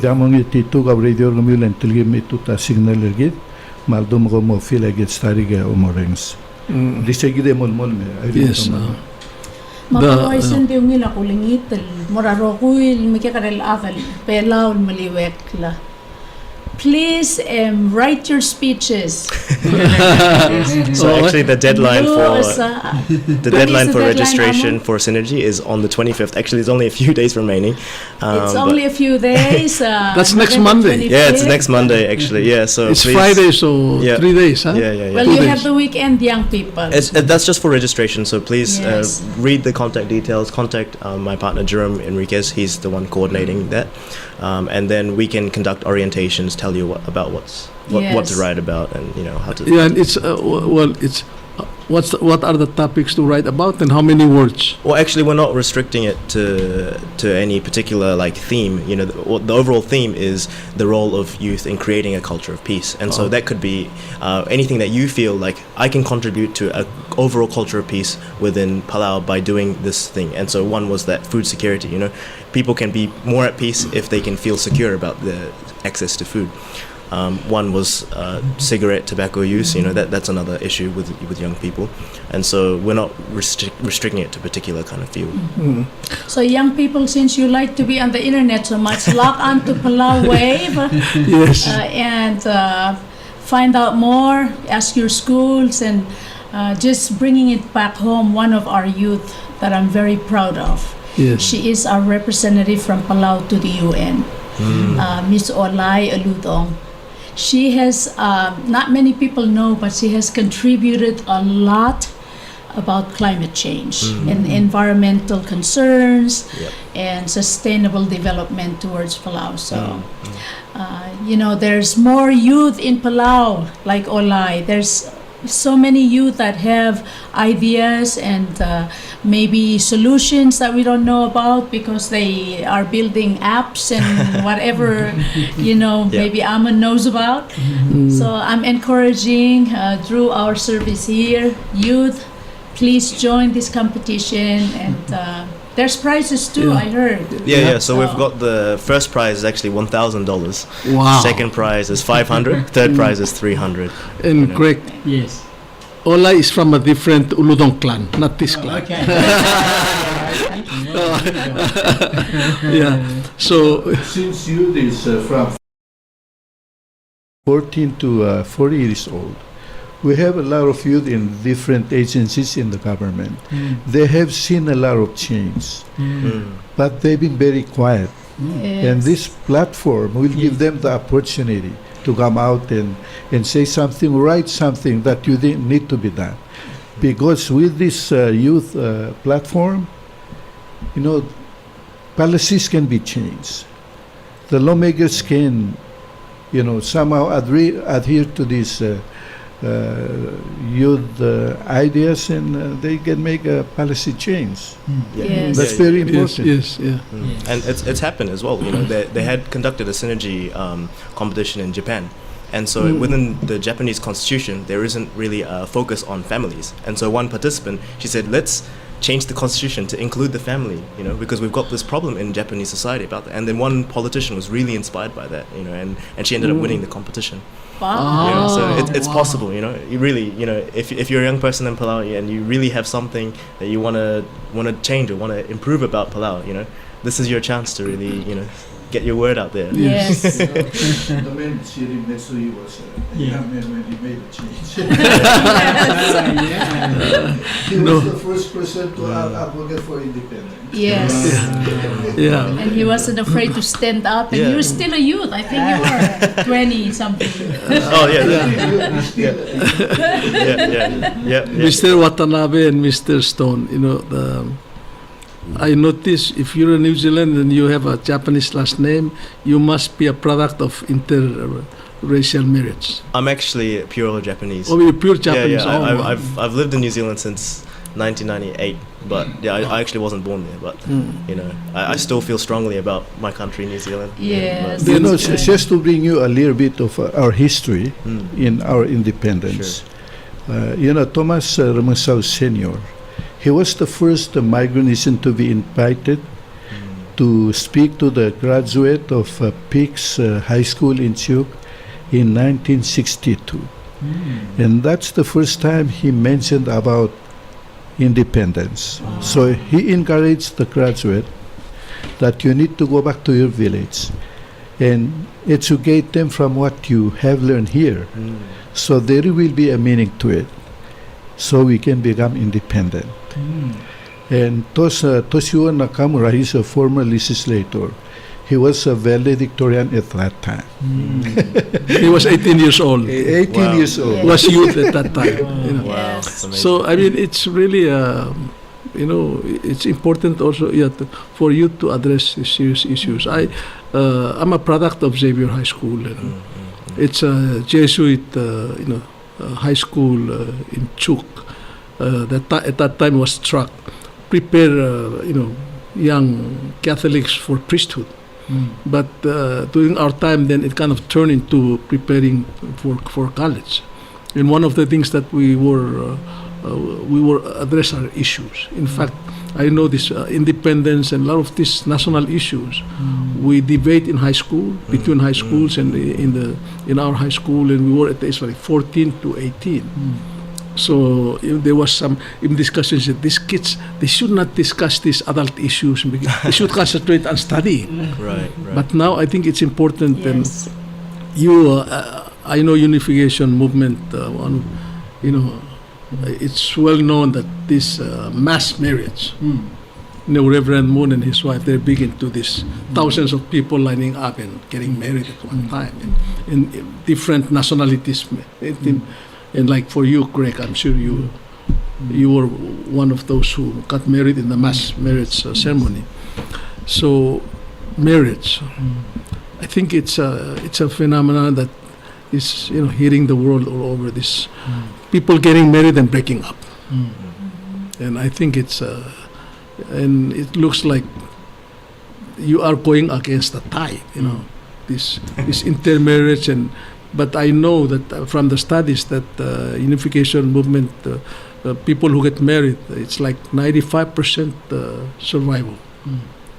S2: damong ititu ka radio gami lentil gami tuta signal gid maldum ko mo feel like stariga umorens disegide mol
S1: yes
S3: Mapawaisan din nila kulingit Morarokuil Mikikarel Aval Pelaw Maliwekla. Please write your speeches.
S5: So actually the deadline for registration for Synergy is on the 25th. Actually, it's only a few days remaining.
S3: It's only a few days.
S1: That's next Monday.
S3: 25th.
S5: Yeah, it's next Monday actually. Yeah, so
S1: it's
S5: please,
S1: Friday, so 3 days, huh?
S5: Yeah.
S3: Well, you have the weekend, young people.
S5: That's just for registration. So please
S3: Yes.
S5: read the contact details. Contact my partner Jerome Enriquez. He's the one coordinating that, and then we can conduct orientations. Tell you what to write about, and how to.
S1: Yeah, and it's what are the topics to write about, and how many words?
S5: Well, actually, we're not restricting it to any particular like theme. You know, the overall theme is the role of youth in creating a culture of peace, and so that could be anything that you feel like I can contribute to a overall culture of peace within Palau by doing this thing. And so one was that food security. You know, people can be more at peace if they can feel secure about the access to food. One was cigarette, tobacco use. You know, that's another issue with young people, and so we're not restricting it to a particular kind of field.
S3: So young people, since you like to be on the internet so much, log on to Palau Wave
S1: Yes.
S3: and find out more. Ask your schools and just bringing it back home. One of our youth that I'm very proud of.
S1: Yes.
S3: She is our representative from Palau to the UN, Miss Uludong. She has, not many people know, but she has contributed a lot about climate change and environmental concerns and sustainable development towards Palau. So, you know, there's more youth in Palau, like Olay. There's so many youth that have ideas and maybe solutions that we don't know about because they are building apps and whatever, you know, maybe Amon knows about. So I'm encouraging through our service here, youth, please join this competition, and there's prizes too, I heard.
S5: Yeah. So we've got the first prize is actually $1,000.
S1: Wow.
S5: Second prize is $500. Third prize is $300.
S1: And Greg,
S4: Yes.
S1: Ola is from a different Uludong clan, not this clan.
S4: Okay.
S1: Yeah. So
S2: Since youth is from 14 to 40 years old, we have a lot of youth in different agencies in the government. They have seen a lot of change, but they've been very quiet. And this platform will give them the opportunity to come out and say something, write something that you didn't need to be done. Because with this youth platform, you know, policies can be changed. The lawmakers can, you know, somehow adhere to these youth ideas, and they can make a policy change.
S3: Yes.
S2: That's very important.
S1: yes, yeah.
S5: And it's happened as well. You know, they had conducted a synergy competition in Japan, and so within the Japanese constitution, there isn't really a focus on families. And so one participant, she said, let's change the constitution to include the family, you know, because we've got this problem in Japanese society about that. And then one politician was really inspired by that, you know, and she ended up winning the competition.
S3: Wow.
S5: You know, so it's possible, you know. You really, you know, if you're a young person in Palau and you really have something that you want to change or want to improve about Palau, you know, this is your chance to really, you know, get your word out there.
S3: Yes.
S2: The man sitting next to you was a young man when he made a change. He was the first person to advocate for independence.
S3: Yes.
S1: Yeah.
S3: And he wasn't afraid to stand up, and you're still a youth. I think you were 20 something.
S5: Oh yeah.
S1: Mr. Watanabe and Mr. Stone, you know, I notice if you're in New Zealand and you have a Japanese last name, you must be a product of interracial marriage.
S5: I'm actually pure Japanese.
S1: Oh, you're pure Japanese.
S5: Yeah.
S1: Oh,
S5: I've lived in New Zealand since 1998, but I actually wasn't born there. But you know, I still feel strongly about my country, New Zealand.
S3: Yes.
S2: You know, just to bring you a little bit of our history in our independence. You know, Thomas Ngirmang Senior, he was the first migrant to be invited to speak to the graduate of Peaks High School in Chuk in 1962. And that's the first time he mentioned about independence. So he encouraged the graduate that you need to go back to your village and educate them from what you have learned here. So there will be a meaning to it. So we can become independent. And Toshio Nakamura, he's a former legislator. He was a valedictorian at that time.
S1: he was 18 years old.
S2: 18 years old.
S3: Yeah.
S1: Was youth at that time. You know.
S5: Wow,
S3: Yes.
S5: that's amazing.
S1: So I mean, it's really, you know, it's important also for you to address these serious issues. I'm a product of Xavier High School. You know. It's a Jesuit, you know, high school in Chuk. at that time was struck, prepare young Catholics for priesthood. But during our time, then it kind of turned into preparing for college. And one of the things that we were address our issues. In fact, I know this independence and a lot of these national issues. We debate in high school, between high schools and in our high school, and we were at the age like 14 to 18. So there was some discussions that these kids, they should not discuss these adult issues. They should concentrate on studying.
S5: Right.
S1: But now I think it's important.
S3: Yes.
S1: And I know unification movement. It's well known that this mass marriage. Reverend Moon and his wife, they're big into this. Thousands of people lining up and getting married at one time, in different nationalities. And like for you, Greg, I'm sure you were one of those who got married in the mass marriage ceremony. So, marriage, I think it's a phenomenon that is hitting the world all over. This people getting married and breaking up, and I think it's and it looks like you are going against the tide. This intermarriage But I know that from the studies that unification movement, people who get married, it's like 95% survival,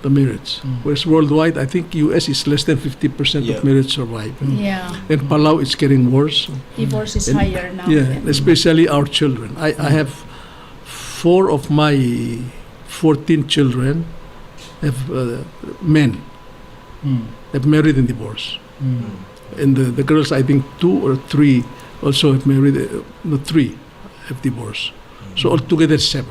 S1: the marriage. Whereas worldwide, I think U.S. is less than 50% of marriage survive.
S3: Yeah.
S1: And Palau, it's getting worse.
S3: Divorce is higher now.
S1: Yeah, especially our children. I have 4 of my 14 children have men have married and divorced. And the girls, I think 2 or 3 also have married, 3 have divorced. So altogether 7.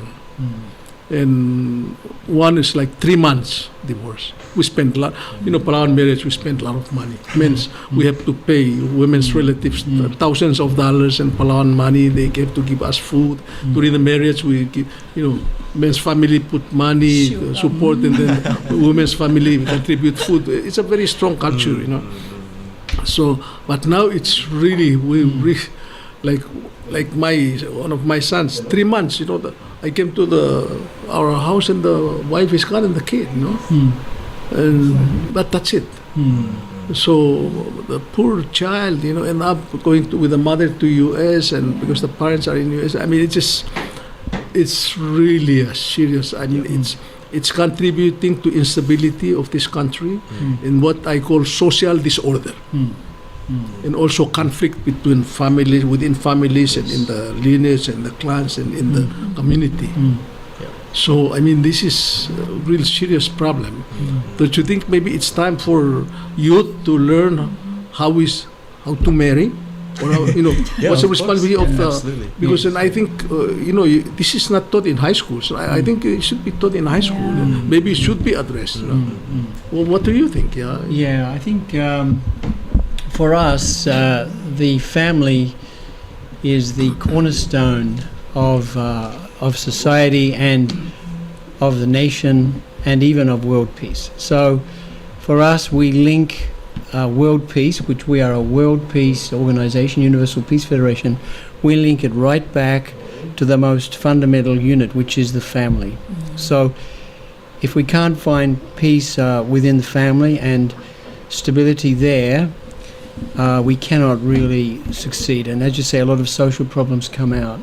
S1: And one is like 3 months divorce. We spend a lot, Palawan marriage, we spend a lot of money. Men's, we have to pay women's relatives thousands of dollars and Palawan money. They have to give us food. During the marriage, we give, men's family put money, support, and then women's family contribute food. It's a very strong culture, So, but now it's really, like one of my sons, 3 months, I came to our house and the wife is gone and the kid, but that's it. So the poor child, end up going with the mother to U.S. and because the parents are in U.S. I mean, it's really a serious. I mean, it's contributing to instability of this country in what I call social disorder. And also conflict between families, within families, and in the lineage and the clans and in the community. So, I mean, this is a real serious problem. Don't you think maybe it's time for youth to learn how to marry? Or how, what's the responsibility of the... Because and I think, this is not taught in high school. So I think it should be taught in high school. And maybe it should be addressed. Well, what do you think?
S4: Yeah, I think... for us, the family is the cornerstone of society and of the nation and even of world peace. So for us, we link world peace, which we are a world peace organization, Universal Peace Federation, we link it right back to the most fundamental unit, which is the family. So if we can't find peace within the family and stability there, we cannot really succeed. And as you say, a lot of social problems come out.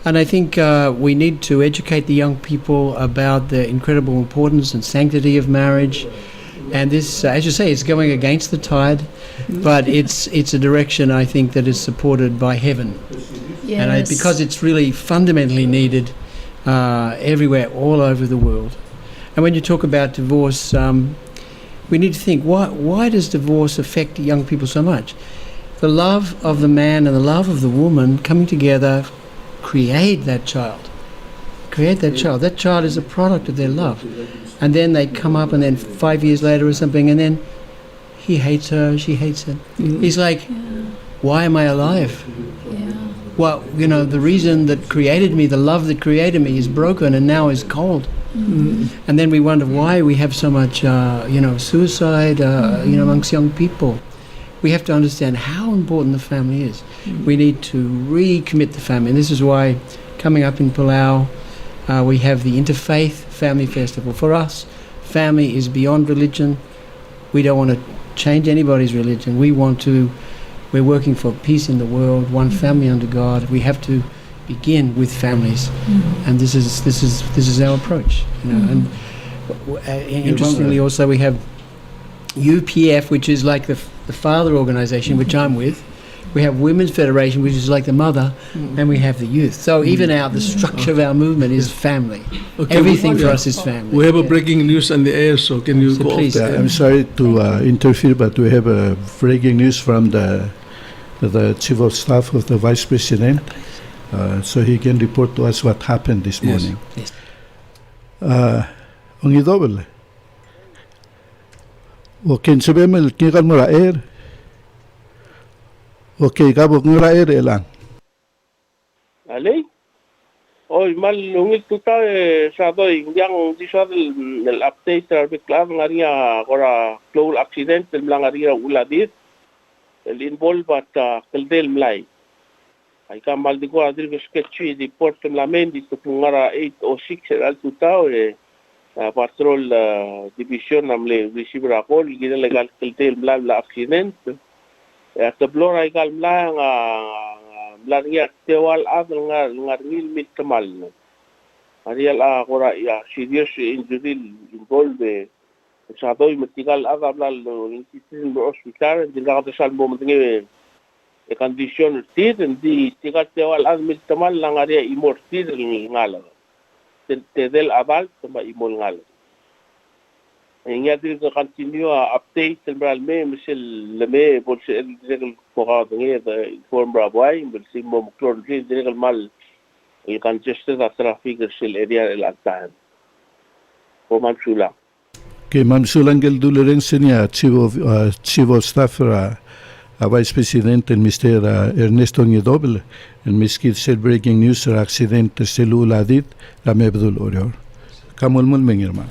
S4: And I think we need to educate the young people about the incredible importance and sanctity of marriage. And this, as you say, it's going against the tide, but it's a direction, I think, that is supported by heaven.
S3: Yes.
S4: And because it's really fundamentally needed everywhere, all over the world. And when you talk about divorce, we need to think, why does divorce affect young people so much? The love of the man and the love of the woman coming together create that child. That child is a product of their love. And then they come up and then 5 years later or something, and then he hates her, she hates him. He's like, why am I alive? Well, the reason that created me, the love that created me is broken and now is cold. And then we wonder why we have so much, suicide, amongst young people. We have to understand how important the family is. We need to recommit the family. And this is why coming up in Palau, we have the Interfaith Family Festival. For us, family is beyond religion. We don't want to change anybody's religion. We're working for peace in the world, one family under God. We have to begin with families, and this is our approach. And interestingly, also we have UPF, which is like the father organisation, which I'm with. We have Women's Federation, which is like the mother, and we have the youth. So even the structure of our movement is family.
S1: Okay,
S4: Everything for us is family.
S1: We have a breaking news on the air, so can you
S4: So
S1: go
S4: please,
S1: off the air?
S2: I'm sorry to interfere, but we have a breaking news from the Chief of Staff of the Vice President, so he can report to us what happened this morning.
S4: Yes.
S2: Ngirmang, okay, sabemel kingal mo air. Okay, kabog ng air lang.
S6: Alay? Oy, mal ungit tuta sa doy yang di sa del update sa beklar ngaria kora global accident del ngaria uladit el involve at keldel mlai. Ay kamal di ko adir ko sketchy di port la mendi to ngara 806 al tuta patrol division namle receiver akol gina legal keldel mlai la accident. At blor ay kal mlang mlang tewal adal ngaril mit tamal. Arial kora ya serious injury involved sa doy matigal adal institution hospital dinga ka salbo mtingi condition tit di tigat tewal ad mit tamal lang aria imortir ngala. Tedel abal tama imol ngala. Ingat dito continue update realmente misal lame bolse el corrado de inform bravoy bolse mo clor de mal el congested traffic el area el altan o mamsula
S2: Que mamsulangel duleren senia Chief of Staff Vice President el Mr. Ernesto Ngirmang el miskit sel breaking news accident seluladit la mebdul orior. Kamulmul mengirma.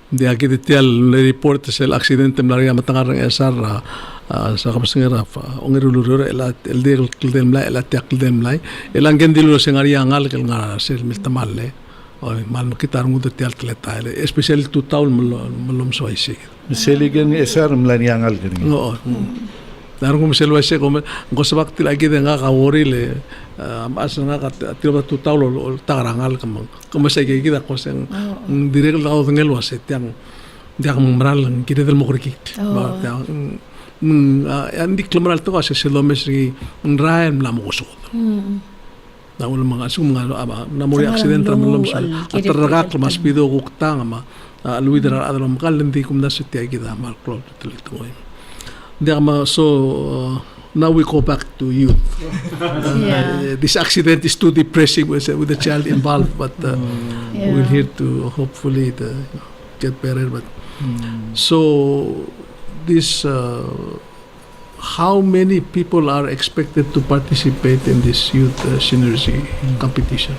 S1: De aquí de tial le reportes el accidente en la área matangarang esar sa kapasangera ongerulur el del mlai el tiak del mlai el anggen dilu sa área ngal kel ngara sel miltamalle o mal kitar ngude tial tleta especial tu taul malom soisi
S2: Seligen esar mlaniangal gani.
S1: no darung ko sel waise ko sabak til agi de nga kaworil mas nga ka tiro tu taul tarangal como se que kita ko sen direct lao ngel wase tiang diak mral kita del mokriki ba andi klamral to ase se lo mesri nrael la mo so na ulo mga asum mga na mori accident malom sa ataragak mas pido kuktang ma luidra adalom kalenti kum da setia kita mal klot telito so now we go back to youth. This accident is too depressing with the child involved, but we're here to hopefully get better. But so this, how many people are expected to participate in this youth synergy competition?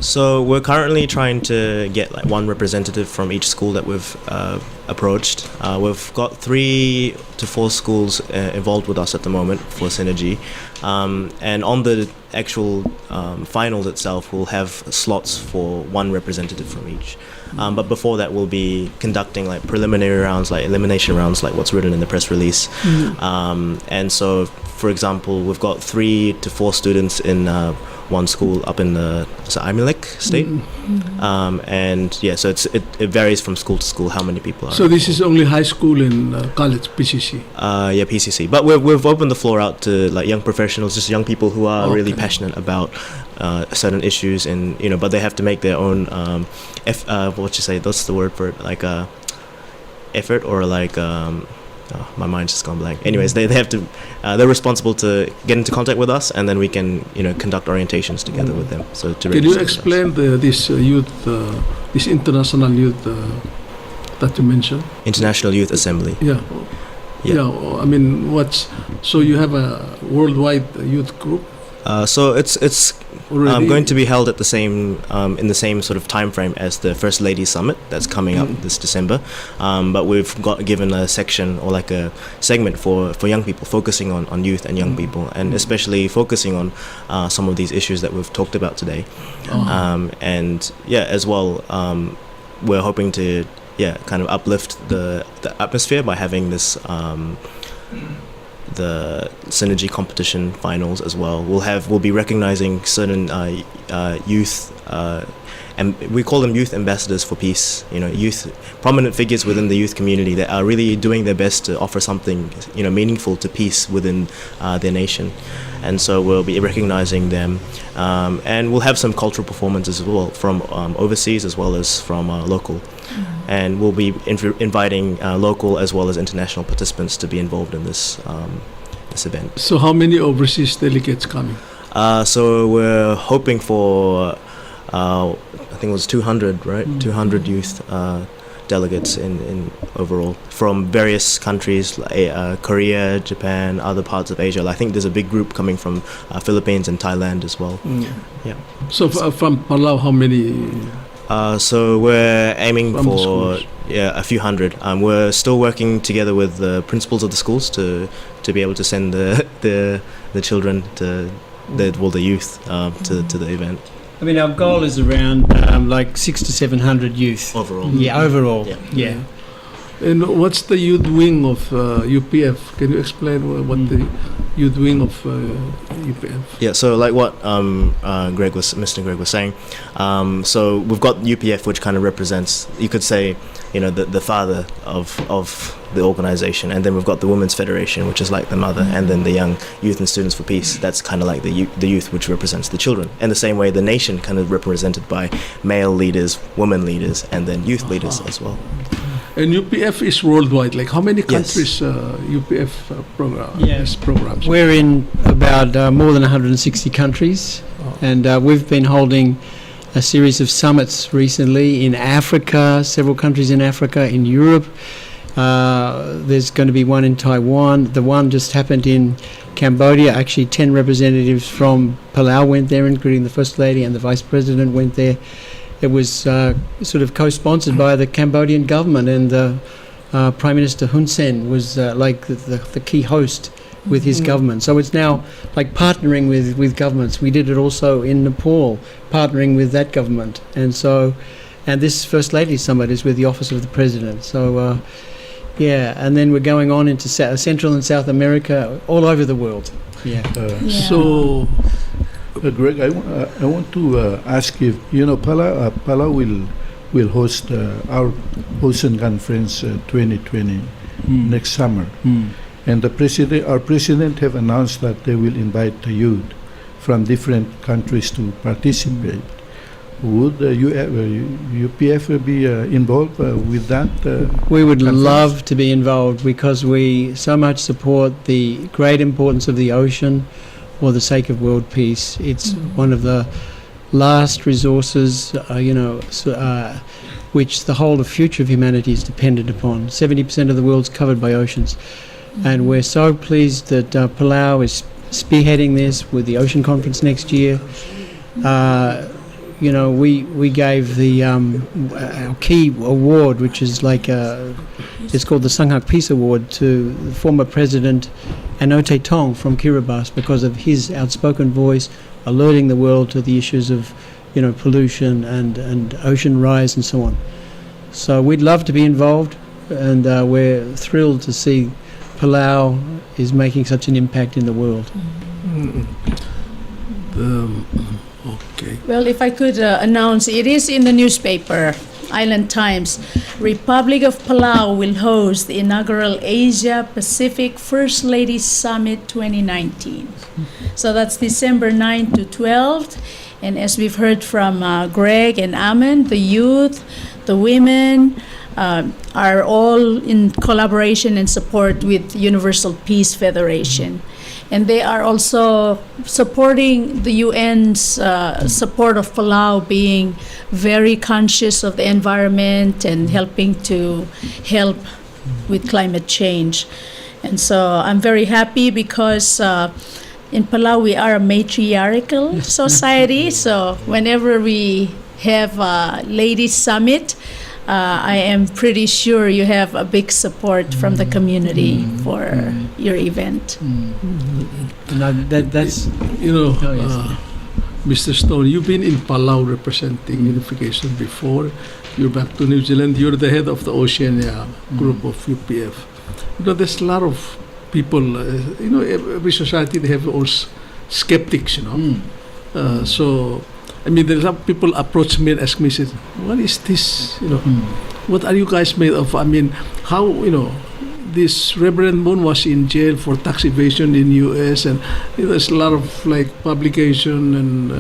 S5: So we're currently trying to get like one representative from each school that we've approached. We've got 3 to 4 schools involved with us at the moment for Synergy. And on the actual finals itself, we'll have slots for one representative from each. But before that, we'll be conducting like preliminary rounds, like elimination rounds, like what's written in the press release. And so, for example, we've got 3 to 4 students in one school up in the Imilek state. And yeah, so it varies from school to school how many people are.
S1: So this is only high school and college, PCC?
S5: Yeah, PCC. But we've opened the floor out to like young professionals, just young people who are really passionate about certain issues, and but they have to make their own what's the word for it, like effort, or like my mind's just gone blank. Anyways, they have to they're responsible to get into contact with us, and then we can conduct orientations together with them. So
S1: can you explain this youth, this international youth that you mentioned?
S5: International Youth Assembly.
S1: Yeah. I mean, so you have a worldwide youth group?
S5: So it's
S1: Already?
S5: going to be held at the same in the same sort of time frame as the First Lady Summit that's coming up this December, but we've got given a section or like a segment for young people, focusing on youth and young people, and especially focusing on some of these issues that we've talked about today. And yeah, as well, we're hoping to kind of uplift the atmosphere by having this the Synergy competition finals as well. We'll be recognizing certain youth, and we call them youth ambassadors for peace. Youth, prominent figures within the youth community that are really doing their best to offer something, meaningful to peace within their nation. And so we'll be recognizing them, and we'll have some cultural performances as well from overseas as well as from local. And we'll be inviting local as well as international participants to be involved in this event.
S1: So how many overseas delegates coming?
S5: So we're hoping for, I think it was 200, right? 200 youth delegates in overall from various countries, like Korea, Japan, other parts of Asia. I think there's a big group coming from Philippines and Thailand as well. Yeah.
S1: So from Palau, how many?
S5: So we're aiming
S1: From the
S5: for
S1: schools?
S5: a few hundred. We're still working together with the principals of the schools to be able to send the children the youth to the event.
S4: I mean, our goal is around like 600 to 700 youth.
S5: Overall.
S4: Yeah, overall.
S5: Yeah.
S4: Yeah.
S1: And what's the youth wing of UPF? Can you explain what the youth wing of UPF?
S5: Yeah, so like what Mr. Greg was saying, so we've got UPF, which kind of represents, you could say, the father of the organization, and then we've got the Women's Federation, which is like the mother, and then the Young Youth and Students for Peace, that's kind of like the youth, which represents the children. And the same way, the nation kind of represented by male leaders, women leaders, and then youth leaders as well.
S1: And UPF is worldwide. Like how many
S5: Yes.
S1: countries UPF has programs?
S4: We're in about more than 160 countries, and we've been holding a series of summits recently in Africa, several countries in Africa, in Europe. There's going to be one in Taiwan. The one just happened in Cambodia. Actually, 10 representatives from Palau went there, including the First Lady and the Vice President went there. It was sort of co-sponsored by the Cambodian government, and Prime Minister Hun Sen was like the key host with his government. So it's now like partnering with governments. We did it also in Nepal, partnering with that government. And this First Lady Summit is with the Office of the President. So and then we're going on into Central and South America, all over the world.
S1: So
S2: Greg, I want to ask if Palau will host our Ocean Conference 2020 next summer, and our president have announced that they will invite the youth from different countries to participate. Would UPF be involved with that?
S4: We would
S2: conference?
S4: love to be involved, because we so much support the great importance of the ocean for the sake of world peace. It's one of the last resources, which the whole of future of humanity is dependent upon. 70% of the world's covered by oceans. And we're so pleased that Palau is spearheading this with the Ocean Conference next year. We gave our key award, which is like it's called the Sanghak Peace Award, to the former President Anote Tong from Kiribati, because of his outspoken voice, alerting the world to the issues of, pollution and ocean rise and so on. So we'd love to be involved, and we're thrilled to see Palau is making such an impact in the world.
S1: Okay.
S3: Well, if I could announce, it is in the newspaper, Island Times. Republic of Palau will host the inaugural Asia-Pacific First Lady Summit 2019. So that's December 9th to 12th. And as we've heard from Greg and Amon, the youth, the women are all in collaboration and support with Universal Peace Federation. And they are also supporting the UN's support of Palau, being very conscious of the environment and helping to help with climate change. And so I'm very happy because in Palau, we are a matriarchal society. So whenever we have a ladies summit, I am pretty sure you have a big support from the community for your event.
S4: No, that's Oh, yes.
S1: Mr. Stone, you've been in Palau representing unification before. You're back to New Zealand. You're the head of the Oceania group of UPF. There's a lot of people, every society, they have all skeptics, So, there's some people approach me and ask me, says, what is this, what are you guys made of? How, this Reverend Moon was in jail for tax evasion in U.S. and there's a lot of publication and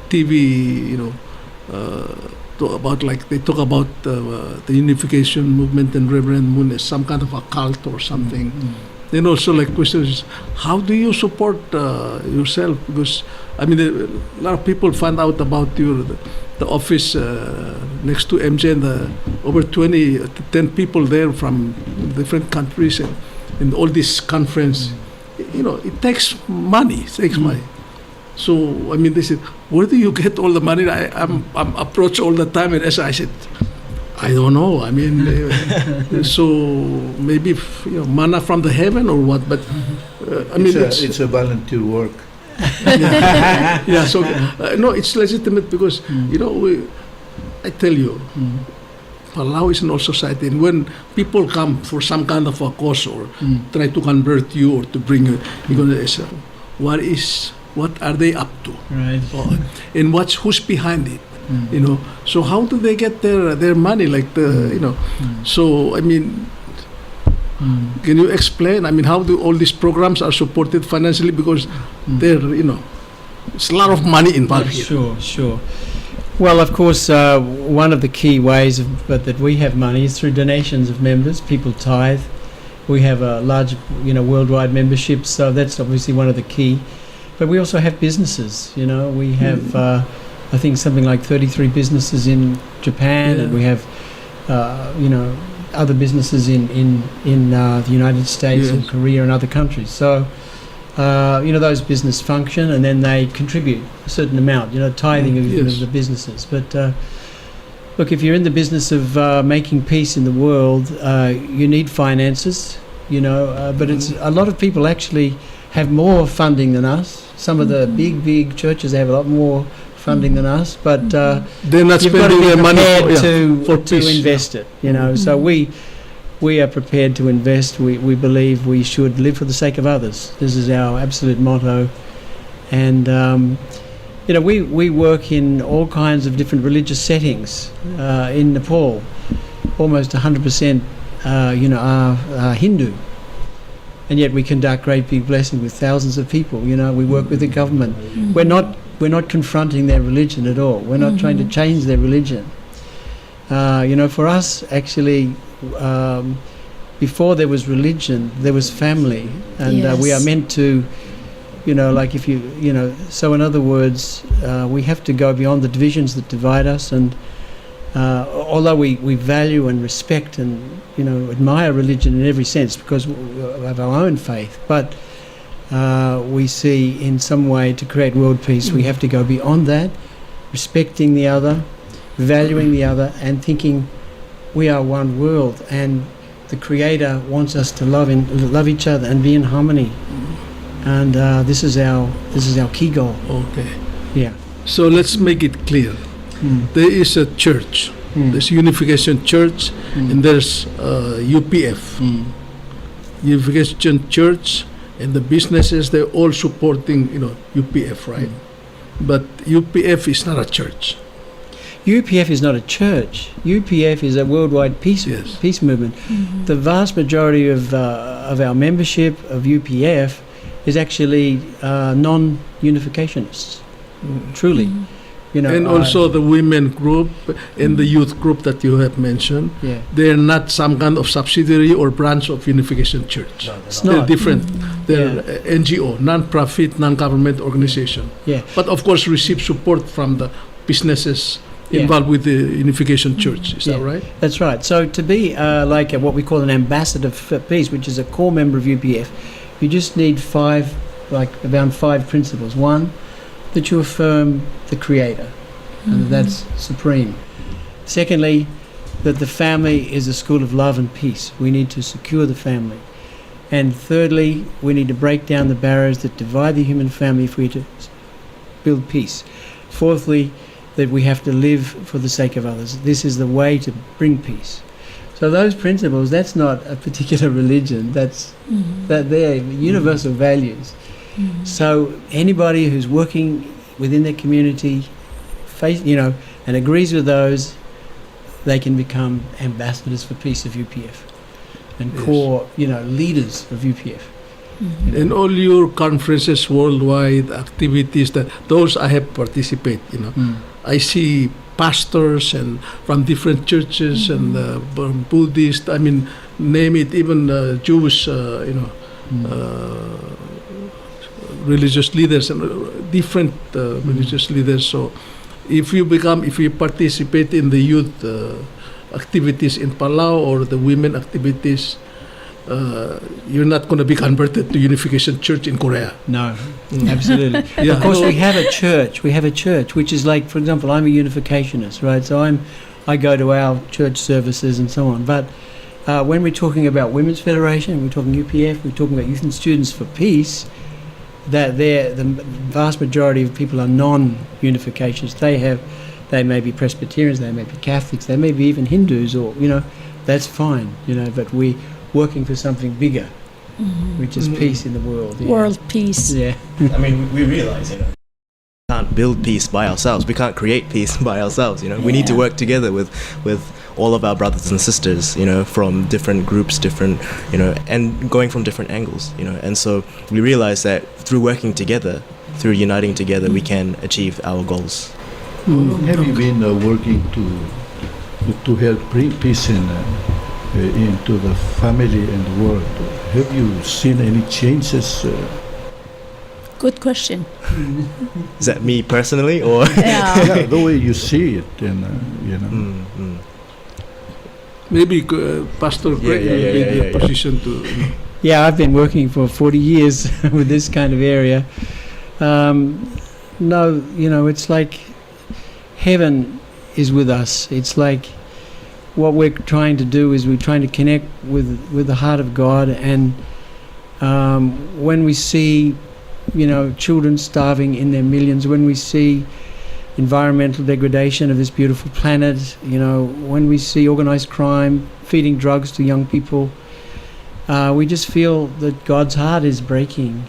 S1: TV, they talk about the unification movement and Reverend Moon as some kind of a cult or something. Then also questions, how do you support yourself? Because a lot of people find out about the office next to MJ and over 10 people there from different countries and in all this conference. It takes money. So they said, where do you get all the money? I'm approached all the time, and as I said, I don't know. So maybe manna from the heaven or what? But
S2: it's a volunteer work.
S1: Yeah. So no, it's legitimate because I tell you, Palau is an old society, and when people come for some kind of a cause or try to convert you or to bring you, you're gonna say, what are they up to?
S4: Right.
S1: And who's behind it? So how do they get their money? So can you explain? How do all these programs are supported financially? Because it's a lot of money involved here.
S4: Sure. Well, of course, one of the key ways that we have money is through donations of members. People tithe. We have a large, worldwide membership, so that's obviously one of the key. But we also have businesses. We have, I think, something like 33 businesses in Japan, and we have, other businesses in the United States and Korea and other countries. So, those business function, and then they contribute a certain amount, tithing of the businesses. But look, if you're in the business of making peace in the world, you need finances, but it's a lot of people actually have more funding than us. Some of the big churches have a lot more funding than us, but
S1: they're not
S4: you've got to
S1: spending
S4: be
S1: their money
S4: prepared to
S1: peace.
S4: invest it. So we are prepared to invest. We believe we should live for the sake of others. This is our absolute motto. And we work in all kinds of different religious settings. In Nepal, almost 100% are Hindu. And yet we conduct great big blessing with thousands of people. We work with the government. We're not confronting their religion at all. We're not trying to change their religion. For us, actually, before there was religion, there was family, and we are meant to, so in other words, we have to go beyond the divisions that divide us, and although we value and respect and admire religion in every sense because of our own faith, but we see in some way to create world peace we have to go beyond that, respecting the other, valuing the other, and thinking we are one world, and the Creator wants us to love each other and be in harmony, and this is our key goal.
S1: Okay.
S4: Yeah.
S1: So let's make it clear. There is a church. There's Unification Church, and there's UPF. Unification Church and the businesses, they're all supporting UPF, right? But UPF is not a church.
S4: UPF is not a church. UPF is a worldwide peace movement. The vast majority of our membership of UPF is actually non-unificationists, truly.
S1: And also the women group and the youth group that you have mentioned, they're not some kind of subsidiary or branch of Unification Church. They're different. They're NGO, non-profit, non-government organization. But of course receive support from the businesses involved with the Unification Church. Is that right?
S4: That's right. So to be what we call an ambassador for peace, which is a core member of UPF, you just need 5 like around 5 principles. One, that you affirm the Creator, and that's supreme. Secondly, that the family is a school of love and peace. We need to secure the family. And thirdly, we need to break down the barriers that divide the human family if we're to build peace. Fourthly, that we have to live for the sake of others. This is the way to bring peace. So those principles, that's not a particular religion, that they're universal values. So anybody who's working within their community, and agrees with those, they can become ambassadors for peace of UPF and core, leaders of UPF.
S1: In all your conferences worldwide, activities, those I have participated, I see pastors and from different churches and from Buddhist, name it, even Jewish, religious leaders and different religious leaders. So if you participate in the youth activities in Palau or the women activities, you're not going to be converted to Unification Church in Korea.
S4: No, absolutely.
S1: Yeah.
S4: Of course, we have a church. We have a church, which is like, for example, I'm a unificationist, right? So I go to our church services and so on. But when we're talking about Women's Federation, we're talking UPF, we're talking about Youth and Students for Peace, that the vast majority of people are non-unificationists. They may be Presbyterians, they may be Catholics, they may be even Hindus, or that's fine. But we're working for something bigger, which is peace in the world. Yeah.
S3: World peace.
S4: Yeah.
S5: We realize, we can't build peace by ourselves. We can't create peace by ourselves. We need to work together with all of our brothers and sisters, from different groups, and going from different angles, And so we realize that through working together, through uniting together, we can achieve our goals.
S2: How long have you been working to help bring peace into the family and the world? Have you seen any changes?
S3: Good question.
S5: Is that me personally, or?
S3: Yeah.
S2: The way you see it, and
S1: Maybe Pastor Greg will be in the position to.
S4: Yeah, I've been working for 40 years with this kind of area. No, it's like heaven is with us. It's like what we're trying to do is we're trying to connect with the heart of God. And when we see, children starving in their millions, when we see environmental degradation of this beautiful planet, when we see organized crime, feeding drugs to young people, we just feel that God's heart is breaking.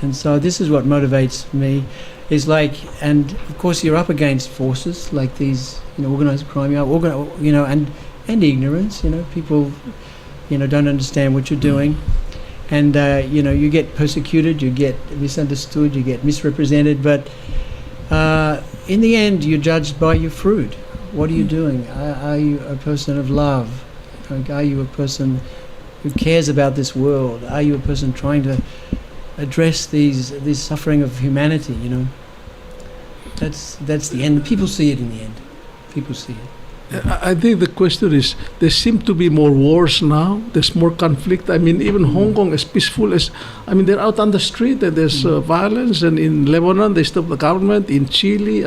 S4: And so this is what motivates me. Is like, and of course you're up against forces like these, organized crime, and ignorance. People, don't understand what you're doing, and you get persecuted, you get misunderstood, you get misrepresented. But in the end, you're judged by your fruit. What are you doing? Are you a person of love? Are you a person who cares about this world? Are you a person trying to address this suffering of humanity? That's the end. People see it in the end. People see it.
S1: I think the question is, there seem to be more wars now. There's more conflict. Even Hong Kong, as peaceful as, they're out on the street and there's violence. And in Lebanon, they stop the government. In Chile,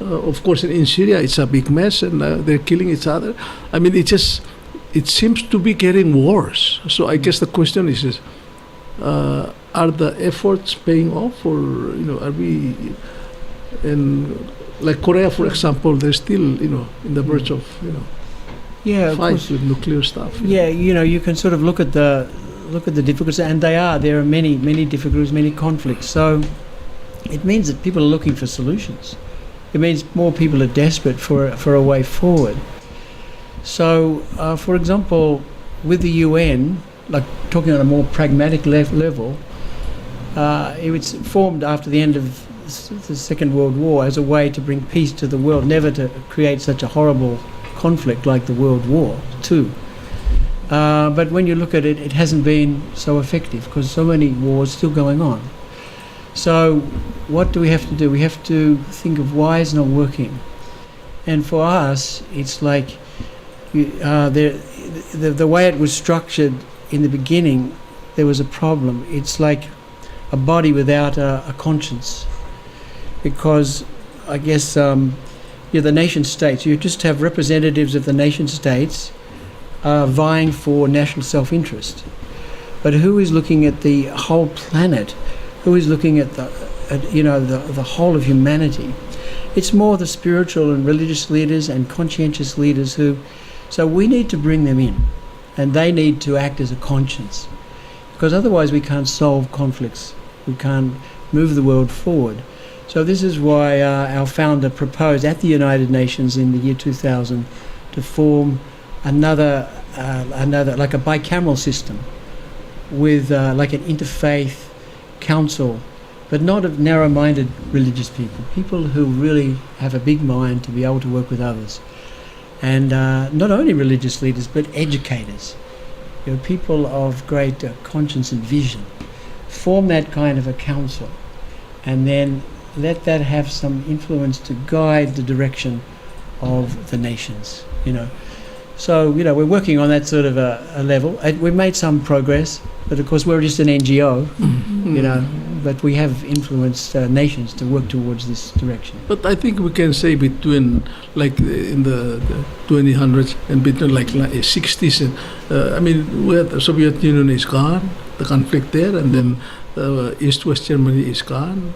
S1: of course, in Syria, it's a big mess and they're killing each other. It seems to be getting worse. So I guess the question is are the efforts paying off, or are we? And like Korea, for example, they're still in the verge of fights with nuclear stuff.
S4: Yeah, you can sort of look at the difficulties, and there are many difficulties, many conflicts. So it means that people are looking for solutions. It means more people are desperate for a way forward. So, for example, with the UN, like talking on a more pragmatic level, it was formed after the end of the Second World War as a way to bring peace to the world, never to create such a horrible conflict like the World War II. But when you look at it, it hasn't been so effective because so many wars still going on. So what do we have to do? We have to think of why it's not working. And for us, it's like the way it was structured in the beginning, there was a problem. It's like a body without a conscience, because I guess the nation states, you just have representatives of the nation states vying for national self-interest. But who is looking at the whole planet? Who is looking at the whole of humanity? It's more the spiritual and religious leaders and conscientious leaders so we need to bring them in, and they need to act as a conscience, because otherwise we can't solve conflicts. We can't move the world forward. So this is why our founder proposed at the United Nations in the year 2000 to form another like a bicameral system with like an interfaith council, but not of narrow-minded religious people who really have a big mind to be able to work with others. And not only religious leaders, but educators, people of great conscience and vision. Form that kind of a council, and then let that have some influence to guide the direction of the nations, So, we're working on that sort of a level. We've made some progress, but of course we're just an NGO, but we have influenced nations to work towards this direction.
S1: But I think we can say between, like in the 2000s and between like 60s, we had the Soviet Union is gone, the conflict there, and then East-West Germany is gone.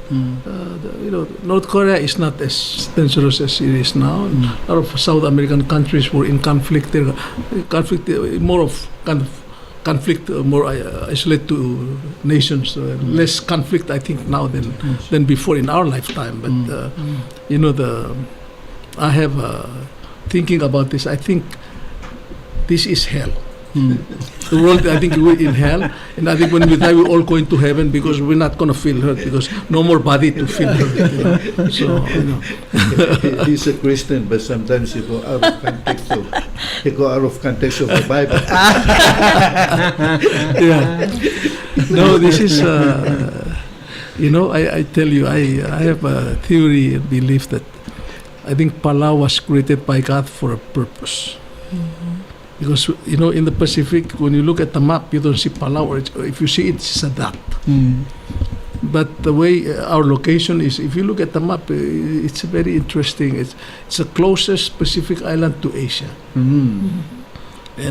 S1: North Korea is not as dangerous as it is now. A lot of South American countries were in conflict. There, more isolated to nations. Less conflict, I think, now than before in our lifetime. But I have thinking about this. I think this is hell. The world, I think, we're in hell, and I think when we die, we're all going to heaven, because we're not going to feel hurt, because no more body to feel hurt. So,
S2: He's a Christian, but sometimes you go out of context of the Bible.
S1: No, this is, I tell you, I have a theory and belief that I think Palau was created by God for a purpose. Because, in the Pacific, when you look at the map, you don't see Palau, or if you see it, it's a dot. But the way our location is, if you look at the map, it's very interesting. It's the closest Pacific island to Asia. And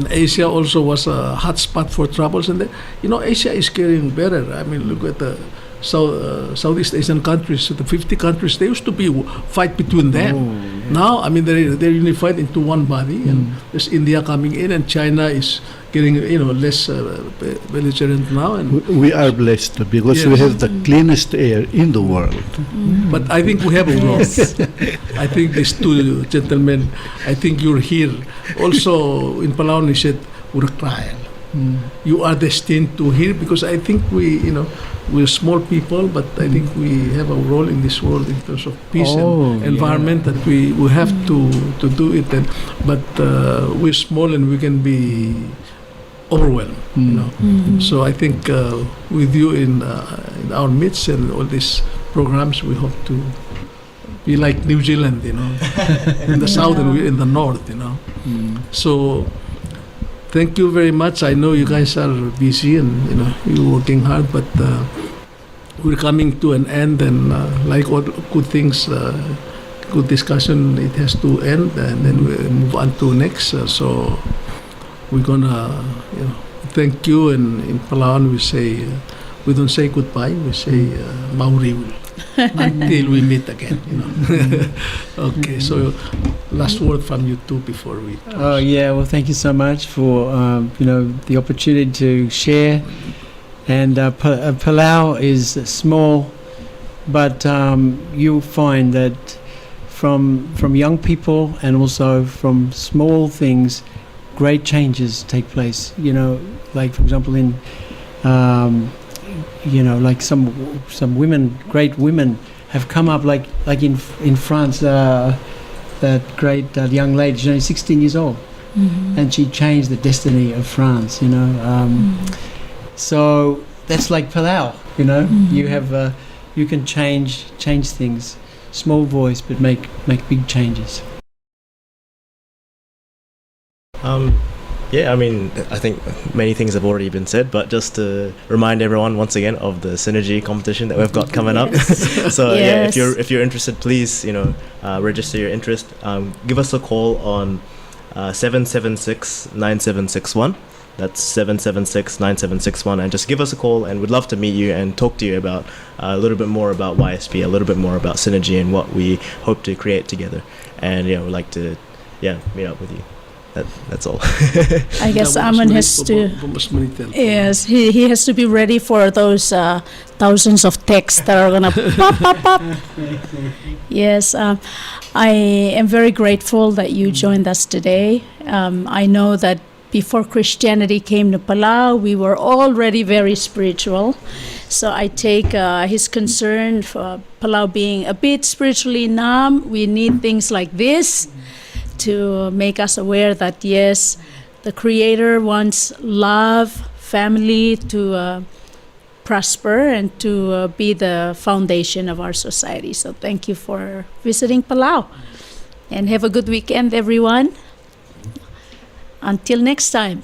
S1: Asia also was a hot spot for troubles. And Asia is getting better. Look at the Southeast Asian countries, the 50 countries, they used to be fight between them. Now, they're unified into one body, and there's India coming in, and China is getting, less belligerent now. And
S2: we are blessed because we have the cleanest air in the world.
S1: But I think we have a role. I think these two gentlemen, I think you're here. Also, in Palau, he said, Ulkeriil. You are destined to hear, because I think we're small people, but I think we have a role in this world in terms of peace and environment, that we have to do it. But we're small and we can be overwhelmed. So I think with you in our midst and all these programs, we hope to be like New Zealand, in the south and we're in the north, So thank you very much. I know you guys are busy and you're working hard, but we're coming to an end, and like all good things, good discussion, it has to end, and then we move on to next. So we're gonna thank you, and in Palawan we say we don't say goodbye, we say Mauri until we meet again. Okay, so last word from you two before we close.
S4: Well, thank you so much for the opportunity to share. And Palau is small, but you'll find that from young people and also from small things, great changes take place. Like for example in like some women, great women, have come up like in France. That great young lady, she's only 16 years old, and she changed the destiny of France. So that's like Palau. You have you can change things, small voice, but make big changes.
S5: Yeah, I mean, I think many things have already been said, but just to remind everyone once again of the synergy competition that we've got coming up. So yeah, if you're interested, please register your interest. Give us a call on 776-9761. That's 776-9761, and just give us a call, and we'd love to meet you and talk to you about a little bit more about YSP, a little bit more about synergy and what we hope to create together. And we'd like to meet up with you. That's all.
S3: I guess Amon has to. Yes, he has to be ready for those thousands of texts that are gonna pop. Yes, I am very grateful that you joined us today. I know that before Christianity came to Palau, we were already very spiritual. So I take his concern for Palau being a bit spiritually numb. We need things like this to make us aware that yes, the Creator wants love, family to prosper and to be the foundation of our society. So thank you for visiting Palau, and have a good weekend, everyone. Until next time.